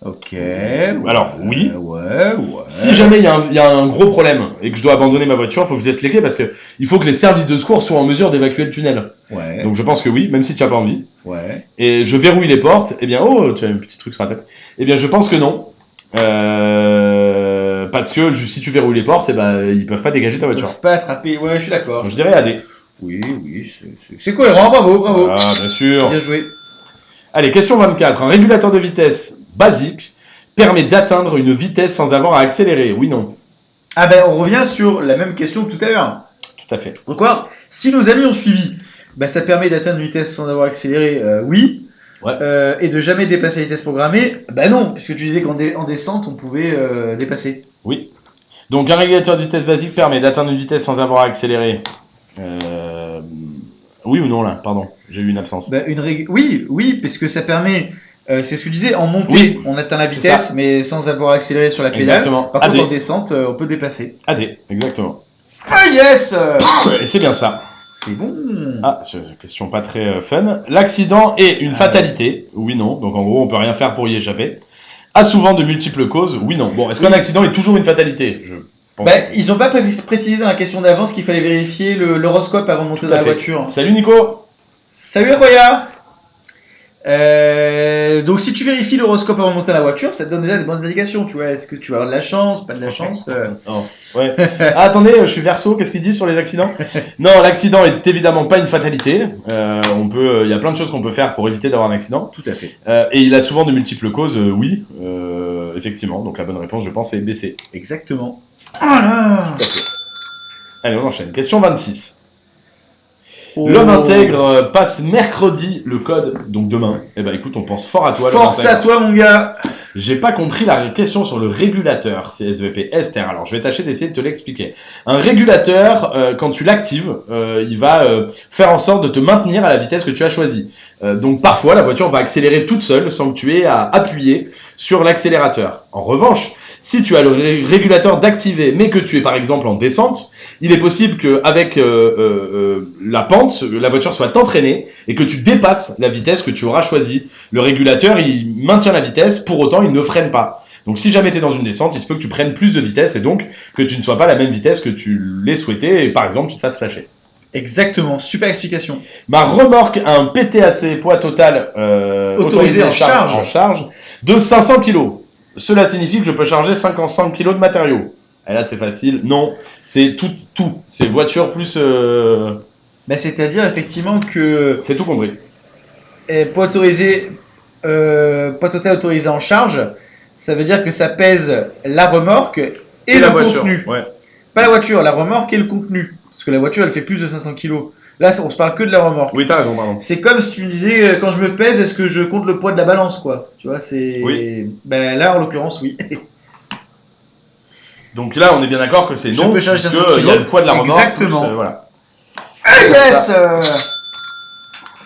Ok. Alors, oui. Ouais. Si jamais il y a un gros problème et que je dois abandonner ma voiture, il faut que je laisse les clés parce que il faut que les services de secours soient en mesure d'évacuer le tunnel. Ouais. Donc je pense que oui, même si tu n'as pas envie. Ouais. Et je verrouille les portes. Eh bien, oh, tu as un petit truc sur la tête. Eh bien, je pense que non. Parce que si tu verrouilles les portes, eh ben, ils peuvent pas dégager ta Ils voiture. peuvent pas attraper. Ouais, je suis d'accord. Donc, je dirais AD. Oui, c'est cohérent. Bravo. Ah, bien sûr. Bien joué. Allez, question 24. Un régulateur de vitesse basique permet d'atteindre une vitesse sans avoir à accélérer. Oui, non. Ah ben, on revient sur la même question que tout à l'heure. Tout à fait. Donc, quoi, si nos amis ont suivi, ça permet d'atteindre une vitesse sans avoir accéléré, oui. Ouais. Et de jamais dépasser la vitesse programmée, non, puisque tu disais qu'en descente, on pouvait dépasser. Oui. Donc, un régulateur de vitesse basique permet d'atteindre une vitesse sans avoir à accélérer. Oui ou non, là? Pardon, j'ai eu une absence. Oui, parce que ça permet... c'est ce que je disais, en montée, Oui, on atteint la c'est vitesse, ça. mais sans avoir accéléré sur la pédale. Exactement. Par contre, AD. en descente, on peut dépasser. AD, exactement. Ah yes Et c'est bien ça. C'est bon. Ah, c'est une question pas très fun. L'accident est une fatalité. Oui, non. Donc en gros, on peut rien faire pour y échapper. A souvent de multiples causes. Oui, non. Bon, est-ce qu'un accident est toujours une fatalité? Je pense. Ils n'ont pas précisé dans la question d'avance qu'il fallait vérifier l'horoscope avant de monter Tout dans à la fait. voiture. Salut Nico. Salut Roya. Donc si tu vérifies l'horoscope avant de monter dans la voiture, ça te donne déjà des bonnes indications, tu vois. Est-ce que tu vas avoir de la chance, pas de la chance Oh, ouais. Ah, attendez, je suis Verseau. Qu'est-ce qu'ils disent sur les accidents? Non, l'accident est évidemment pas une fatalité. Il y a plein de choses qu'on peut faire pour éviter d'avoir un accident. Tout à fait. Et il a souvent de multiples causes. Oui, effectivement. Donc la bonne réponse, je pense, est BC. Exactement. Ah Tout à fait. Allez, on enchaîne. Question 26. Oh. L'homme intègre passe mercredi le code, donc demain. Eh ben écoute, on pense fort à toi. Force à toi, mon gars. J'ai pas compris la question sur le régulateur, c'est SVP Esther. Alors je vais tâcher d'essayer de te l'expliquer. Un régulateur, quand tu l'actives, il va faire en sorte de te maintenir à la vitesse que tu as choisie. Donc parfois la voiture va accélérer toute seule sans que tu aies à appuyer sur l'accélérateur. En revanche, si tu as le régulateur d'activer, mais que tu es par exemple en descente, il est possible qu'avec la pente, la voiture soit entraînée et que tu dépasses la vitesse que tu auras choisie. Le régulateur, il maintient la vitesse, pour autant, il ne freine pas. Donc si jamais tu es dans une descente, il se peut que tu prennes plus de vitesse et donc que tu ne sois pas à la même vitesse que tu l'aies souhaité et par exemple, tu te fasses flasher. Exactement, super explication. Ma remorque a un PTAC, poids total autorisé en charge de 500 kg. Cela signifie que je peux charger 55 kg de matériaux. Et là, c'est facile. Non, c'est tout. C'est voiture plus... c'est-à-dire effectivement que... C'est tout compris. Poids total autorisé en charge, ça veut dire que ça pèse la remorque et le voiture. Contenu. Ouais. Pas la voiture, la remorque et le contenu. Parce que la voiture, elle fait plus de 500 kg. Là, on se parle que de la remorque. Oui, t'as raison, pardon. C'est comme si tu me disais, quand je me pèse, est-ce que je compte le poids de la balance, quoi? Tu vois, c'est... Oui. Là, en l'occurrence, oui. Donc là, on est bien d'accord que c'est non, peux charger 500 il y a le poids de la remorque. Exactement. Plus, voilà. Ah yes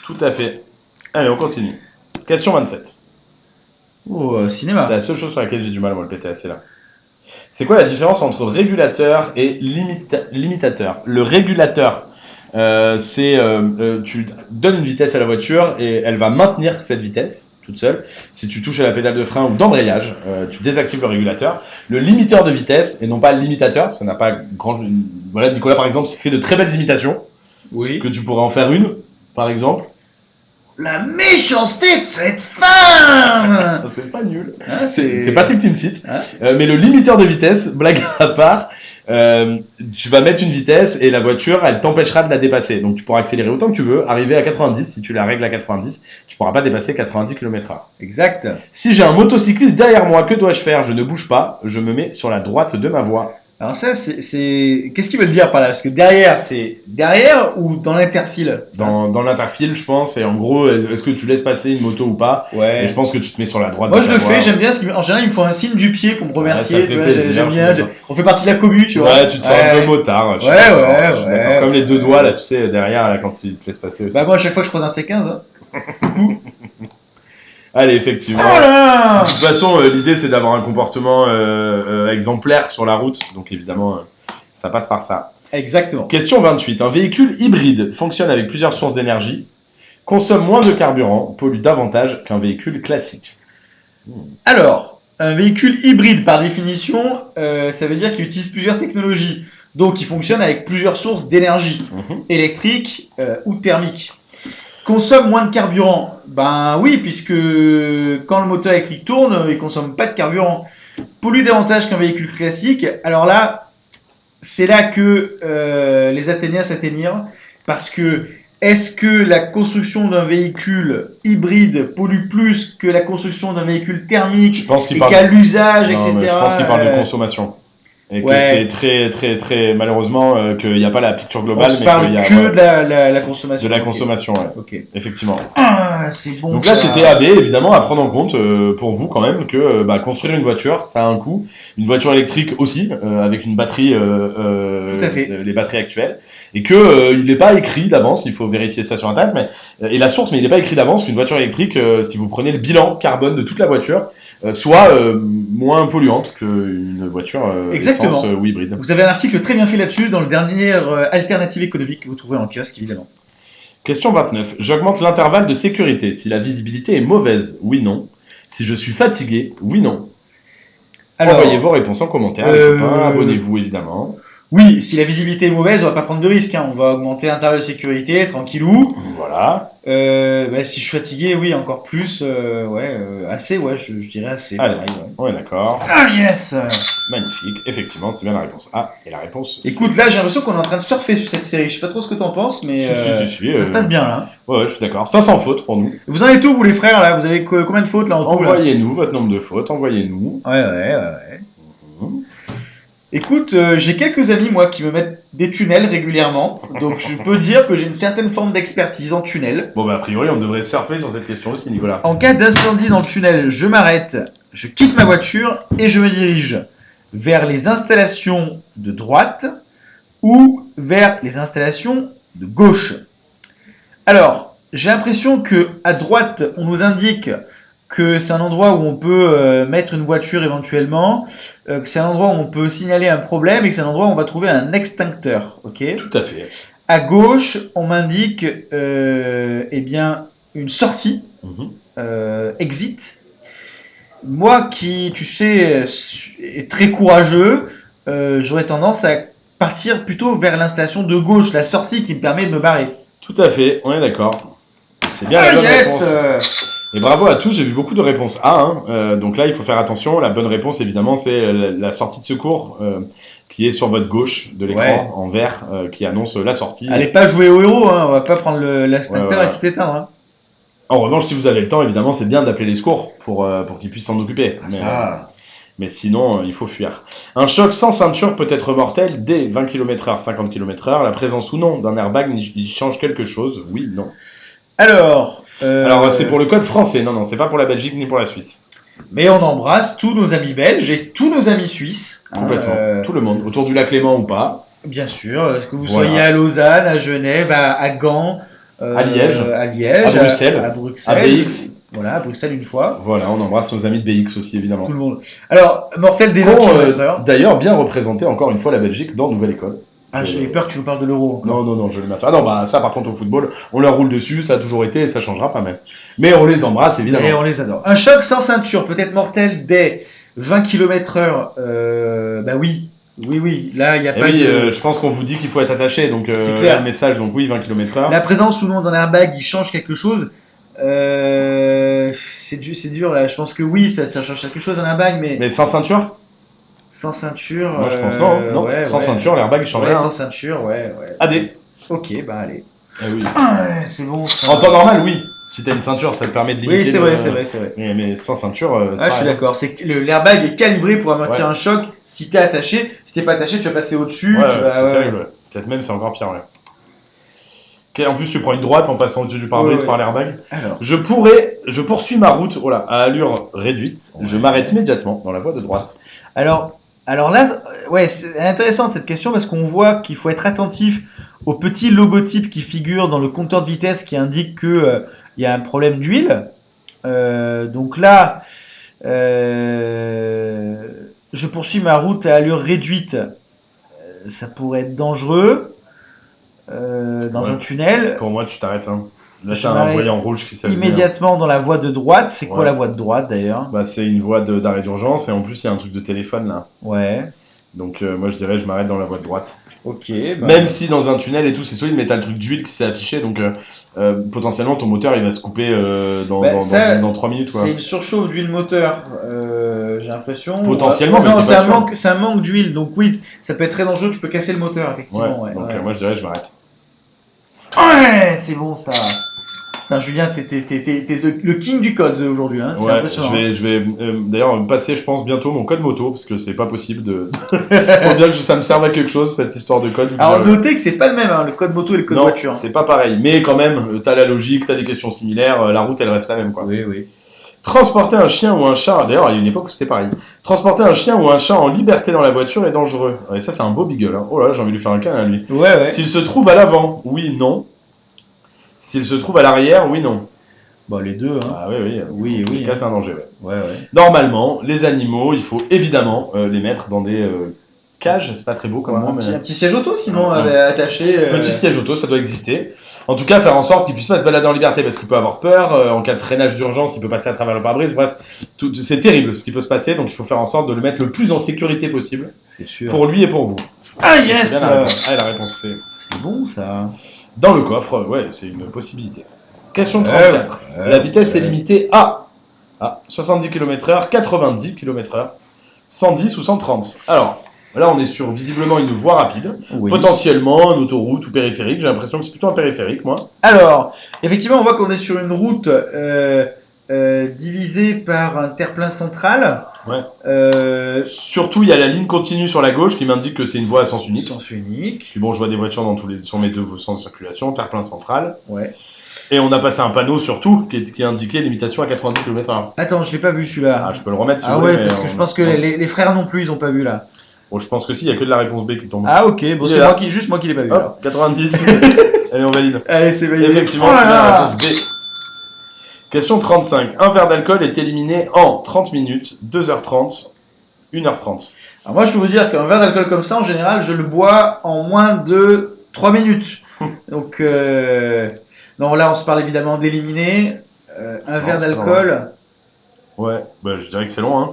Tout à fait. Allez, on continue. Question 27. Oh, cinéma. C'est la seule chose sur laquelle j'ai du mal, moi, le PTAC, là. C'est quoi la différence entre régulateur et limitateur? Le régulateur, tu donnes une vitesse à la voiture et elle va maintenir cette vitesse toute seule. Si tu touches à la pédale de frein ou d'embrayage, tu désactives le régulateur. Le limiteur de vitesse, et non pas le limitateur, ça n'a pas grand... Voilà, Nicolas, par exemple, fait de très belles imitations. Oui. Que tu pourrais en faire une, par exemple. La méchanceté de cette femme. C'est pas nul. Hein, c'est Patrick Timsit. Hein, mais le limiteur de vitesse, blague à part, tu vas mettre une vitesse et la voiture, elle t'empêchera de la dépasser. Donc tu pourras accélérer autant que tu veux, arriver à 90. Si tu la règles à 90, tu pourras pas dépasser 90 km/h. Exact. Si j'ai un motocycliste derrière moi, que dois-je faire? Je ne bouge pas, je me mets sur la droite de ma voie. Alors ça, qu'est-ce qu'ils veulent dire par là? Parce que derrière, c'est derrière ou dans l'interfile? Dans l'interfile, je pense, et en gros, est-ce que tu laisses passer une moto ou pas? Ouais. Et je pense que tu te mets sur la droite. Moi, je le fais, j'aime bien. En général, ils me font un signe du pied pour me remercier. Ouais, ça fait plaisir, j'aime bien. On fait partie de la commu, tu vois. Ouais, tu te sens un peu motard. Je suis d'accord. Comme les deux doigts, là, tu sais, derrière, là, quand ils te laissent passer aussi. Moi, à chaque fois que je croise un C15. Allez, effectivement. Oh là de toute façon, l'idée, c'est d'avoir un comportement exemplaire sur la route. Donc, évidemment, ça passe par ça. Exactement. Question 28. Un véhicule hybride fonctionne avec plusieurs sources d'énergie, consomme moins de carburant, pollue davantage qu'un véhicule classique. Alors, un véhicule hybride, par définition, ça veut dire qu'il utilise plusieurs technologies. Donc, il fonctionne avec plusieurs sources d'énergie, électrique ou thermique. Consomme moins de carburant. Ben oui, puisque quand le moteur électrique tourne, il consomme pas de carburant. Pollue davantage qu'un véhicule classique. Alors là, c'est là que les Athéniens s'atteignirent, parce que est-ce que la construction d'un véhicule hybride pollue plus que la construction d'un véhicule thermique Je pense qu'il et parle... qu'à l'usage, Non, etc. mais je pense qu'il parle de consommation. Et que Ouais. c'est très, très, très malheureusement qu'il n'y a pas la picture On globale, se mais parle qu'il y a que voilà, de la consommation. de la Ok. consommation, ouais. Ok. Effectivement. Ah, c'est bon. Donc là, ça. c'était AB, évidemment, à prendre en compte pour vous quand même que construire une voiture, ça a un coût. Une voiture électrique aussi, avec une batterie, Tout à fait. les batteries actuelles, et que il n'est pas écrit d'avance. Il faut vérifier ça sur Internet, mais et la source, mais il n'est pas écrit d'avance qu'une voiture électrique, si vous prenez le bilan carbone de toute la voiture, soit moins polluante qu'une voiture Exactement. essence ou hybride. Vous avez un article très bien fait là-dessus dans le dernier Alternative économique que vous trouverez en kiosque, évidemment. Question 29. J'augmente l'intervalle de sécurité si la visibilité est mauvaise, oui, non. Si je suis fatigué, oui, non. Alors, Envoyez vos réponses en commentaire, les copains. Abonnez-vous, évidemment. oui, si la visibilité est mauvaise, on va pas prendre de risque. Hein. On va augmenter l'intervalle de sécurité, tranquillou. Voilà. Si je suis fatigué, oui, encore plus. Assez, ouais, je dirais assez. Allez, pareil, ouais. on est d'accord. Ah yes. Magnifique. Effectivement, c'était bien la réponse A. Et la réponse C. Écoute, là, j'ai l'impression qu'on est en train de surfer sur cette série. Je sais pas trop ce que t'en penses, mais Si, ça se passe bien là. Ouais, je suis d'accord. C'est pas sans faute pour nous. Vous en êtes où, vous les frères là? Vous avez combien de fautes là en tout là? Envoyez-nous votre nombre de fautes, envoyez-nous. Ouais. Mhm. Écoute, j'ai quelques amis moi qui me mettent des tunnels régulièrement, donc je peux dire que j'ai une certaine forme d'expertise en tunnel. Bon, a priori, on devrait surfer sur cette question aussi, Nicolas. En cas d'incendie dans le tunnel, je m'arrête, je quitte ma voiture et je me dirige vers les installations de droite ou vers les installations de gauche. Alors, j'ai l'impression que à droite, on nous indique que c'est un endroit où on peut mettre une voiture éventuellement, que c'est un endroit où on peut signaler un problème et que c'est un endroit où on va trouver un extincteur. Ok. Tout à fait. À gauche, on m'indique une sortie, exit. Moi qui, tu sais, est très courageux, j'aurais tendance à partir plutôt vers l'installation de gauche, la sortie qui me permet de me barrer. Tout à fait, on est d'accord. C'est bien la bonne réponse. Et bravo à tous, j'ai vu beaucoup de réponses A. Donc là, il faut faire attention. La bonne réponse, évidemment, c'est la sortie de secours qui est sur votre gauche de l'écran en vert qui annonce la sortie. Allez pas jouer au héros, hein, on va pas prendre l'extincteur et tout éteindre. Hein. En revanche, si vous avez le temps, évidemment, c'est bien d'appeler les secours pour qu'ils puissent s'en occuper. Mais sinon, il faut fuir. Un choc sans ceinture peut être mortel dès 20 km/h, 50 km/h. La présence ou non d'un airbag il change quelque chose. Oui, non. Alors, c'est pour le code français. Non, c'est pas pour la Belgique ni pour la Suisse. Mais on embrasse tous nos amis belges et tous nos amis suisses. Complètement. Tout le monde. Autour du lac Léman ou pas. Bien sûr. Que vous soyez à Lausanne, à Genève, à Gand, à Liège, à Bruxelles, à BX. Voilà, à Bruxelles une fois. Voilà, on embrasse nos amis de BX aussi, évidemment. Tout le monde. Alors, mortel des 20 km/h. D'ailleurs, bien représenté encore une fois la Belgique dans Nouvelle École. Ah, j'ai peur que tu nous parles de l'euro. Non, je vais le mettre. Ah non, ça par contre au football, on leur roule dessus, ça a toujours été et ça changera pas même. Mais on les embrasse évidemment. Et on les adore. Un choc sans ceinture peut être mortel dès 20 km/h. Oui. Là, il n'y a pas de... je pense qu'on vous dit qu'il faut être attaché, donc c'est clair. Là, le message, donc oui, 20 km/h. La présence ou non d'un airbag, il change quelque chose. C'est dur là. Je pense que oui, ça change quelque chose un airbag, mais. Mais sans ceinture? Sans ceinture. Moi, je pense non. Sans ceinture, l'airbag il change rien. Sans ceinture, ouais. AD. Ok, bah allez. Oui. C'est bon. Ça... En temps normal, oui. Si t'as une ceinture, ça te permet de limiter. Oui, c'est vrai. Mais sans ceinture, c'est je suis d'accord. C'est que l'airbag est calibré pour amortir un choc si t'es attaché. Si t'es pas attaché, tu vas passer au-dessus. C'est terrible. Peut-être même c'est encore pire. En plus, tu prends une droite en passant au-dessus du pare-brise par l'airbag. Alors. Je poursuis ma route à allure réduite. Je m'arrête immédiatement dans la voie de droite. Alors là, c'est intéressant cette question parce qu'on voit qu'il faut être attentif au petit logotype qui figure dans le compteur de vitesse qui indique que y a un problème d'huile. Donc là, je poursuis ma route à allure réduite. Ça pourrait être dangereux dans un tunnel. Pour moi, tu t'arrêtes. Là, Je t'as un m'arrête voyant rouge qui s'allume. immédiatement dans la voie de droite. C'est quoi Ouais. la voie de droite d'ailleurs? Bah, c'est une voie d'arrêt d'urgence et en plus, il y a un truc de téléphone là. Ouais. Donc, moi, je dirais, je m'arrête dans la voie de droite. Ok. Bah, Même si dans un tunnel et tout, c'est solide, mais t'as le truc d'huile qui s'est affiché. Donc, potentiellement, ton moteur, il va se couper Bah, ça, dans 3 minutes. Quoi. c'est une surchauffe d'huile moteur, j'ai l'impression. Potentiellement, mais non, t'es c'est pas un sûr. manque, c'est un manque d'huile. Donc oui, ça peut être très dangereux. Tu peux casser le moteur, Ouais. effectivement. Ouais, Donc, ouais. moi, je dirais, je m'arrête. Ouais, c'est bon ça. Putain, Julien, t'es le king du code aujourd'hui. Hein. C'est Ouais, impressionnant. je vais d'ailleurs passer, je pense, bientôt mon code moto, parce que c'est pas possible de. Faut bien que ça me serve à quelque chose, cette histoire de code. Alors, notez que c'est pas le même, hein, le code moto et le code Non, voiture. c'est pas pareil. Mais quand même, t'as la logique, t'as des questions similaires, la route, elle reste la même, quoi. Oui, oui. Transporter un chien ou un chat, d'ailleurs, il y a une époque où c'était pareil. Transporter un chien ou un chat en liberté dans la voiture est dangereux. Et ça, c'est un beau beagle. Hein. Oh là là, j'ai envie de lui faire un câlin à lui. Ouais, ouais. S'il se trouve à l'avant, oui, non. S'il se trouve à l'arrière, oui, non. Bon, les deux. Hein. Ah oui, oui. Oui, En tous les oui. cas, c'est un danger, ouais. Ouais, ouais. Normalement, les animaux, il faut évidemment les mettre dans des cages. C'est pas très beau comme mot, mais. Un petit siège auto, sinon, Ouais. attaché. Petit siège auto, ça doit exister. En tout cas, faire en sorte qu'il puisse pas se balader en liberté parce qu'il peut avoir peur. En cas de freinage d'urgence, il peut passer à travers le pare-brise. Bref, c'est terrible ce qui peut se passer. Donc il faut faire en sorte de le mettre le plus en sécurité possible C'est sûr. pour lui et pour vous. Ah, C'est yes! bien la réponse. Ah, la réponse c'est C'est bon ça. dans le coffre. Ouais, c'est une possibilité. Question 34. La vitesse est limitée à 70 km/h, 90 km/h, 110 ou 130. Alors, là, on est sur visiblement une voie rapide. Oui. Potentiellement une autoroute ou périphérique. J'ai l'impression que c'est plutôt un périphérique, moi. Alors, effectivement, on voit qu'on est sur une route divisée par un terre-plein central. Ouais. Surtout, il y a la ligne continue sur la gauche qui m'indique que c'est une voie à sens unique. Sens unique. Puis bon, je vois des voitures sur mes deux sens de circulation, terre-plein central. Ouais. Et on a passé un panneau surtout qui indiquait limitation à 90 km/h. Attends, je l'ai pas vu celui-là. Ah, je peux le remettre si Ah vous voulez. ouais, mais parce que je pense que les frères non plus, ils ont pas vu là. Bon, je pense que si, il n'y a que de la réponse B qui tombe. Ah ok, bon Il c'est est là. juste moi qui l'ai pas vu. Alors. Hop, 90. Allez, on valide. Allez, c'est validé. Effectivement, Oh là c'est la là. réponse B. Question 35. Un verre d'alcool est éliminé en 30 minutes, 2h30, 1h30. Alors moi je peux vous dire qu'un verre d'alcool comme ça, en général, je le bois en moins de 3 minutes. Donc non, là on se parle évidemment d'éliminer. Un marrant, verre c'est d'alcool. Ouais, bah, je dirais que c'est long. Hein.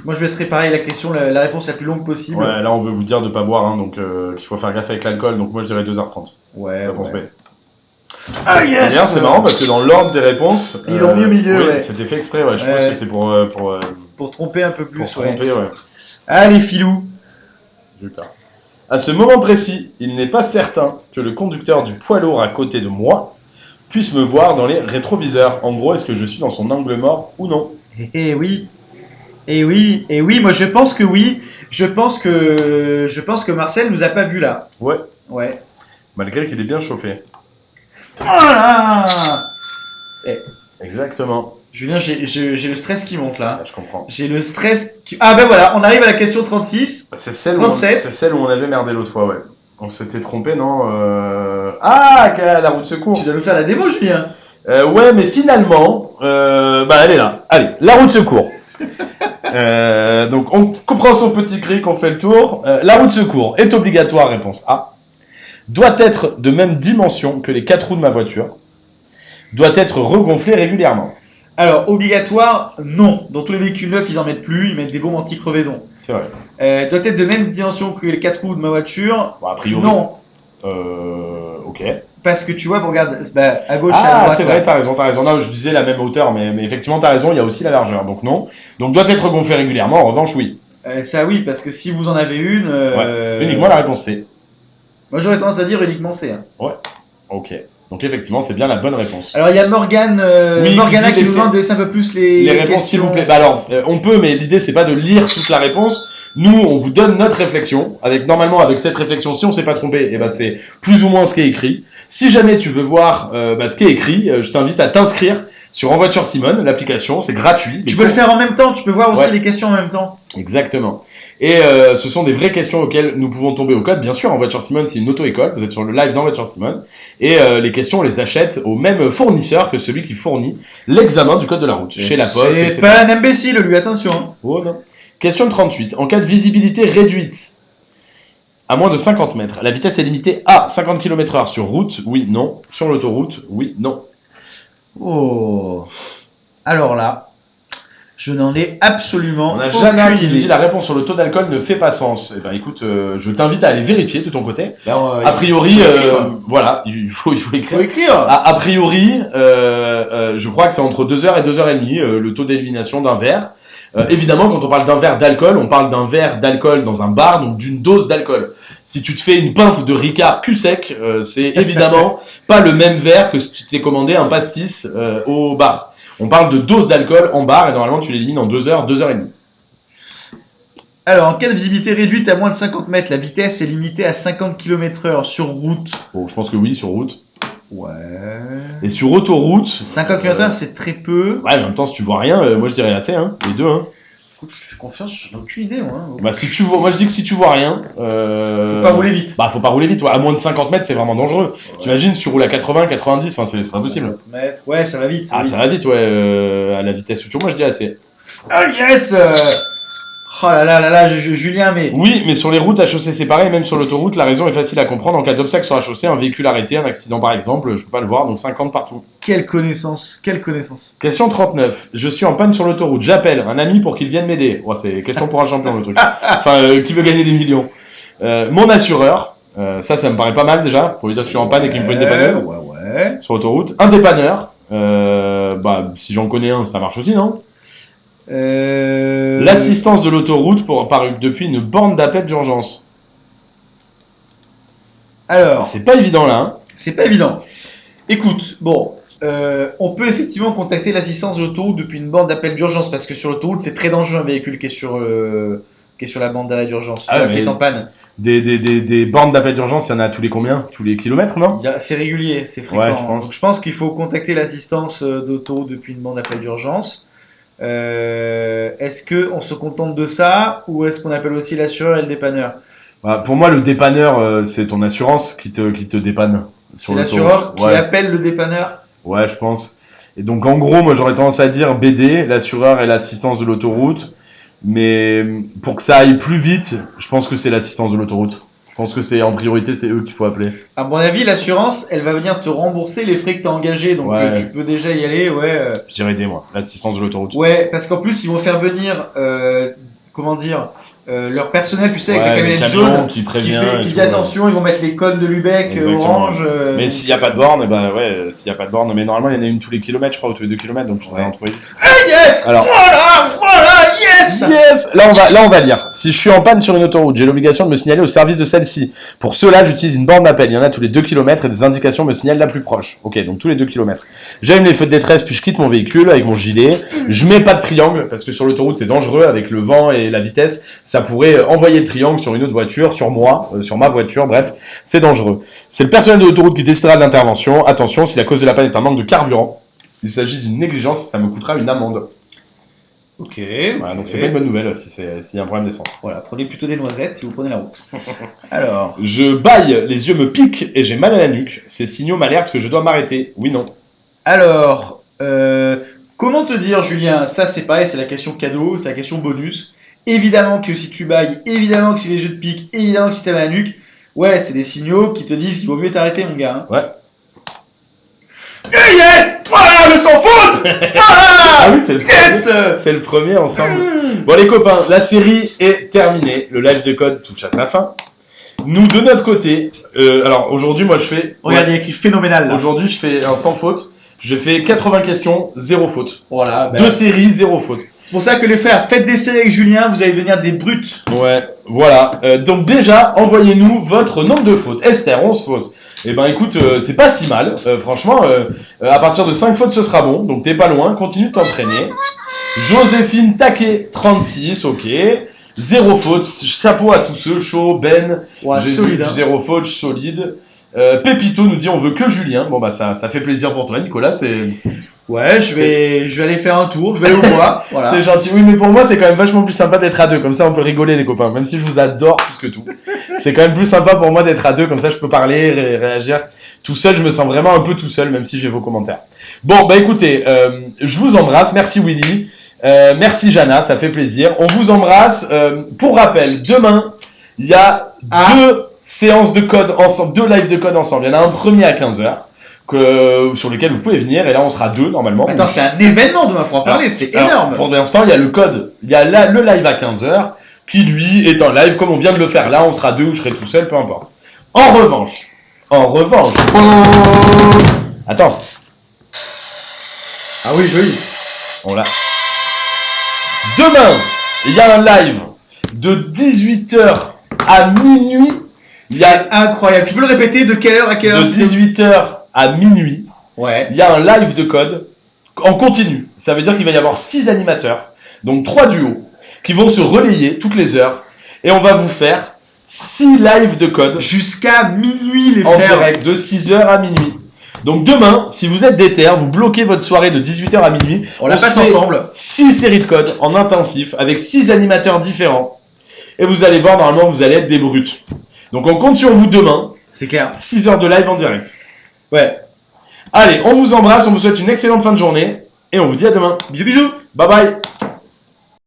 Moi je mettrais pareil la question, la réponse la plus longue possible. Ouais, là on veut vous dire de ne pas boire, hein, donc qu'il faut faire gaffe avec l'alcool. Donc moi je dirais 2h30. Ouais. Réponse ouais. B. Ah yes. D'ailleurs, c'est marrant parce que dans l'ordre des réponses, Ils l'ont mis au milieu, oui, ouais. c'était fait exprès. Ouais, je pense Ouais. que c'est Pour tromper un peu pour plus, ouais. tromper. Ouais. Allez filou. D'accord. À ce moment précis, il n'est pas certain que le conducteur du poids lourd à côté de moi puisse me voir dans les rétroviseurs. En gros, est-ce que je suis dans son angle mort ou non? Eh oui. Et oui, moi je pense que oui. Je pense que Marcel nous a pas vu là. Ouais, Ouais. malgré qu'il est bien chauffé. Oh là là. Exactement. Julien, j'ai le stress qui monte là. Ah, je comprends. J'ai le stress qui... Ah ben voilà, on arrive à la question 36. C'est celle, 37. c'est celle où on avait merdé l'autre fois, ouais. On s'était trompé, non Ah, la roue de secours. Tu dois nous faire la démo, Julien. Ouais, mais finalement, elle est là. Allez, la roue de secours. Donc, on comprend son petit cri qu'on fait le tour. La roue de secours est obligatoire, réponse A. Doit être de même dimension que les 4 roues de ma voiture. Doit être regonflée régulièrement. Alors, obligatoire, non. Dans tous les véhicules neufs, ils en mettent plus, ils mettent des bombes anti-crevaison. C'est vrai. Doit être de même dimension que les 4 roues de ma voiture. Bon, a priori. Non, Ok. parce que tu vois, regarde, à gauche et à Ah, droite. c'est là. vrai, t'as raison. Non, je disais la même hauteur, mais effectivement, t'as raison, il y a aussi la largeur. Donc, non. Donc, doit être gonflé régulièrement. En revanche, oui. Ça oui, parce que si vous en avez une... Uniquement la réponse C. Moi j'aurais tendance à dire uniquement C. Hein. Ok. Donc, effectivement, c'est bien la bonne réponse. Alors il y a Morgane, Oui, Morgana qui dit qui nous laisser- demande de laisser un peu plus les Les réponses, s'il vous plaît. Bah alors, on peut, mais l'idée, c'est pas de lire toute la réponse. Nous, on vous donne notre réflexion. Normalement, avec cette réflexion, si on s'est pas trompé, et ben c'est plus ou moins ce qui est écrit. Si jamais tu veux voir ce qui est écrit, je t'invite à t'inscrire sur En Voiture Simone, l'application. C'est gratuit. Tu peux le faire en même temps, tu peux voir aussi Ouais. les questions en même temps. Exactement. Et ce sont des vraies questions auxquelles nous pouvons tomber au code. Bien sûr, En Voiture Simone, c'est une auto-école. Vous êtes sur le live d'En Voiture Simone. Et les questions, on les achète au même fournisseur que celui qui fournit l'examen du code de la route. Chez La Poste, C'est etc. pas un imbécile, lui, attention. Hein. Oh non. Question 38. En cas de visibilité réduite à moins de 50 mètres, la vitesse est limitée à 50 km/h sur route, oui, non. Sur l'autoroute, oui, non. Oh. Alors là, je n'en ai absolument On a aucune Jana qui nous idée. dit la réponse sur le taux d'alcool ne fait pas sens. Eh ben écoute, je t'invite à aller vérifier de ton côté. A priori, voilà, il faut il faut écrire. écrire. A priori, je crois que c'est entre 2h et 2h30 le taux d'élimination d'un verre. Évidemment, quand on parle d'un verre d'alcool, on parle d'un verre d'alcool dans un bar, donc d'une dose d'alcool. Si tu te fais une pinte de Ricard cul sec, c'est évidemment pas le même verre que si tu t'es commandé un pastis au bar. On parle de dose d'alcool en bar et normalement tu l'élimines en 2h, 2h30. Alors, en cas de visibilité réduite à moins de 50 mètres, la vitesse est limitée à 50 km/h sur route. Bon, je pense que oui, sur route. Ouais. Et sur autoroute. 50 km/h, c'est très peu. Ouais, mais en même temps, si tu vois rien, moi je dirais assez, hein. Les deux, hein. Écoute, je te fais confiance, j'en ai aucune idée, moi. Bah, si tu vois, moi je dis que si tu vois rien. Faut pas rouler vite. Bah, faut pas rouler vite, ouais. À moins de 50 mètres, c'est vraiment dangereux. Ouais. T'imagines, si tu roules à 80, 90, enfin, c'est pas possible. 50 mètres. Ouais, ça va vite. Ça va vite, ouais. À la vitesse où tu roules, moi je dis assez. Ah, yes! Oh là là là là, Julien, mais. Oui, mais sur les routes à chaussée séparée, même sur l'autoroute, la raison est facile à comprendre. En cas d'obstacle sur la chaussée, un véhicule arrêté, un accident par exemple, je peux pas le voir, donc 50 partout. Quelle connaissance, quelle connaissance. Question 39. Je suis en panne sur l'autoroute. J'appelle un ami pour qu'il vienne m'aider. Ouais, c'est question pour un champion le truc. Enfin, qui veut gagner des millions. Mon assureur, ça me paraît pas mal déjà, pour lui dire que je suis en panne et qu'il me faut une dépanneuse. Ouais. Sur l'autoroute. Un dépanneur. Bah, si j'en connais un, ça marche aussi, non? L'assistance de l'autoroute depuis une borne d'appel d'urgence. Alors, c'est pas évident là. Hein. C'est pas évident. Écoute, bon, on peut effectivement contacter l'assistance de l'autoroute depuis une borne d'appel d'urgence parce que sur l'autoroute, c'est très dangereux un véhicule qui est sur la bande d'arrêt d'urgence, qui est en panne. Des bornes d'appel d'urgence, il y en a tous les combien? Tous les kilomètres, non? C'est régulier, c'est fréquent. Ouais, je pense. Donc, je pense qu'il faut contacter l'assistance d'autoroute depuis une borne d'appel d'urgence. Est-ce qu'on se contente de ça ou est-ce qu'on appelle aussi l'assureur et le dépanneur? Bah, pour moi, le dépanneur, c'est ton assurance qui te dépanne. C'est l'assureur qui appelle le dépanneur? Ouais, je pense. Et donc, en gros, moi, j'aurais tendance à dire BD, l'assureur et l'assistance de l'autoroute. Mais pour que ça aille plus vite, je pense que c'est l'assistance de l'autoroute. Je pense que c'est en priorité, c'est eux qu'il faut appeler. À mon avis, l'assurance, elle va venir te rembourser les frais que tu as engagés. Donc, tu peux déjà y aller. Ouais. Je dirais aider, moi, l'assistance de l'autoroute. Ouais, parce qu'en plus, ils vont faire venir, leur personnel, tu sais, avec la camionnette jaune qui prévient. Qui dit attention, ils vont mettre les codes de Lubeck, orange. Mais s'il n'y a pas de borne, s'il n'y a pas de borne, mais normalement, il y en a une tous les kilomètres, je crois, ou tous les 2 kilomètres, donc tu devrais en trouver vite. Yes! Alors, voilà, yes! Yes! Là, on va lire. Si je suis en panne sur une autoroute, j'ai l'obligation de me signaler au service de celle-ci. Pour cela, j'utilise une borne d'appel. Il y en a tous les 2 kilomètres et des indications me signalent la plus proche. Ok, donc tous les 2 kilomètres. J'allume les feux de détresse, puis je quitte mon véhicule avec mon gilet. Je mets pas de triangle, parce que sur l'autoroute, c'est dangereux avec le vent et la vitesse. Ça pourrait envoyer le triangle sur une autre voiture, sur moi, sur ma voiture, bref, c'est dangereux. C'est le personnel de l'autoroute qui décidera de l'intervention. Attention, si la cause de la panne est un manque de carburant, il s'agit d'une négligence, ça me coûtera une amende. Ok. Voilà, donc c'est pas une bonne nouvelle s'il y a un problème d'essence. Voilà, prenez plutôt des noisettes si vous prenez la route. Alors. Je bâille, les yeux me piquent et j'ai mal à la nuque. Ces signaux m'alertent que je dois m'arrêter. Oui, non. Alors, comment te dire, Julien? Ça, c'est pareil, c'est la question cadeau, c'est la question bonus. Évidemment que si tu bailles, évidemment que si les yeux te piquent, évidemment que si t'as mal à la nuque, ouais, c'est des signaux qui te disent qu'il vaut mieux t'arrêter, mon gars. Hein. Ouais. Yes! Voilà, le sans faute! Voilà! Ah oui, c'est le premier ensemble. Bon, les copains, la série est terminée. Le live de code touche à sa fin. Nous, de notre côté, alors aujourd'hui, moi je fais. Regarde, il y a écrit phénoménal là. Aujourd'hui, je fais un sans faute. Je fais 80 questions, 0 faute. Voilà. 2 séries, 0 faute. C'est pour ça que les frères, faites des séries avec Julien, vous allez devenir des brutes. Ouais, voilà. Donc déjà, envoyez-nous votre nombre de fautes. Esther, 11 fautes. Eh ben écoute, c'est pas si mal. Franchement, à partir de 5 fautes, ce sera bon. Donc t'es pas loin, continue de t'entraîner. Joséphine Taquet, 36, ok. 0 faute, chapeau à tous ceux, chaud, Ben. Ouais, solide. 0 faute, solide. Pépito nous dit on veut que Julien. Bon bah ça fait plaisir pour toi, Nicolas. Ouais, je vais aller faire un tour, je vais aller au bois. Voilà. C'est gentil. Oui, mais pour moi, c'est quand même vachement plus sympa d'être à deux. Comme ça, on peut rigoler, les copains. Même si je vous adore plus que tout. C'est quand même plus sympa pour moi d'être à deux. Comme ça, je peux parler, réagir. Tout seul, je me sens vraiment un peu tout seul, même si j'ai vos commentaires. Bon, bah écoutez, je vous embrasse. Merci Willy. Merci Jana, ça fait plaisir. On vous embrasse. Pour rappel, demain, il y a 2 séances de code ensemble, 2 lives de code ensemble. Il y en a un premier à 15h. sur lequel vous pouvez venir. Et là, on sera 2 normalement. Attends, c'est un événement demain, faut en parler, c'est énorme. Pour l'instant, il y a le code. Il y a le live à 15h qui, lui, est un live comme on vient de le faire. Là, on sera 2 ou je serai tout seul, peu importe. En revanche. Attends. Ah oui, joli. On l'a. Demain, il y a un live de 18h à minuit. C'est incroyable. Tu peux le répéter de quelle heure à quelle heure? De 18h à minuit. Ouais. Il y a un live de code en continu. Ça veut dire qu'il va y avoir 6 animateurs, donc 3 duos, qui vont se relayer toutes les heures. Et on va vous faire 6 lives de code. Jusqu'à minuit, les en frères. direct, de 6h à minuit. Donc demain, si vous êtes déter, vous bloquez votre soirée de 18h à minuit. On la passe ensemble. 6 séries de code en intensif avec 6 animateurs différents. Et vous allez voir, normalement, vous allez être des brutes. Donc on compte sur vous demain. C'est clair. 6 heures de live en direct. Ouais. Allez, on vous embrasse, on vous souhaite une excellente fin de journée. Et on vous dit à demain. Bisous, bisous. Bye bye.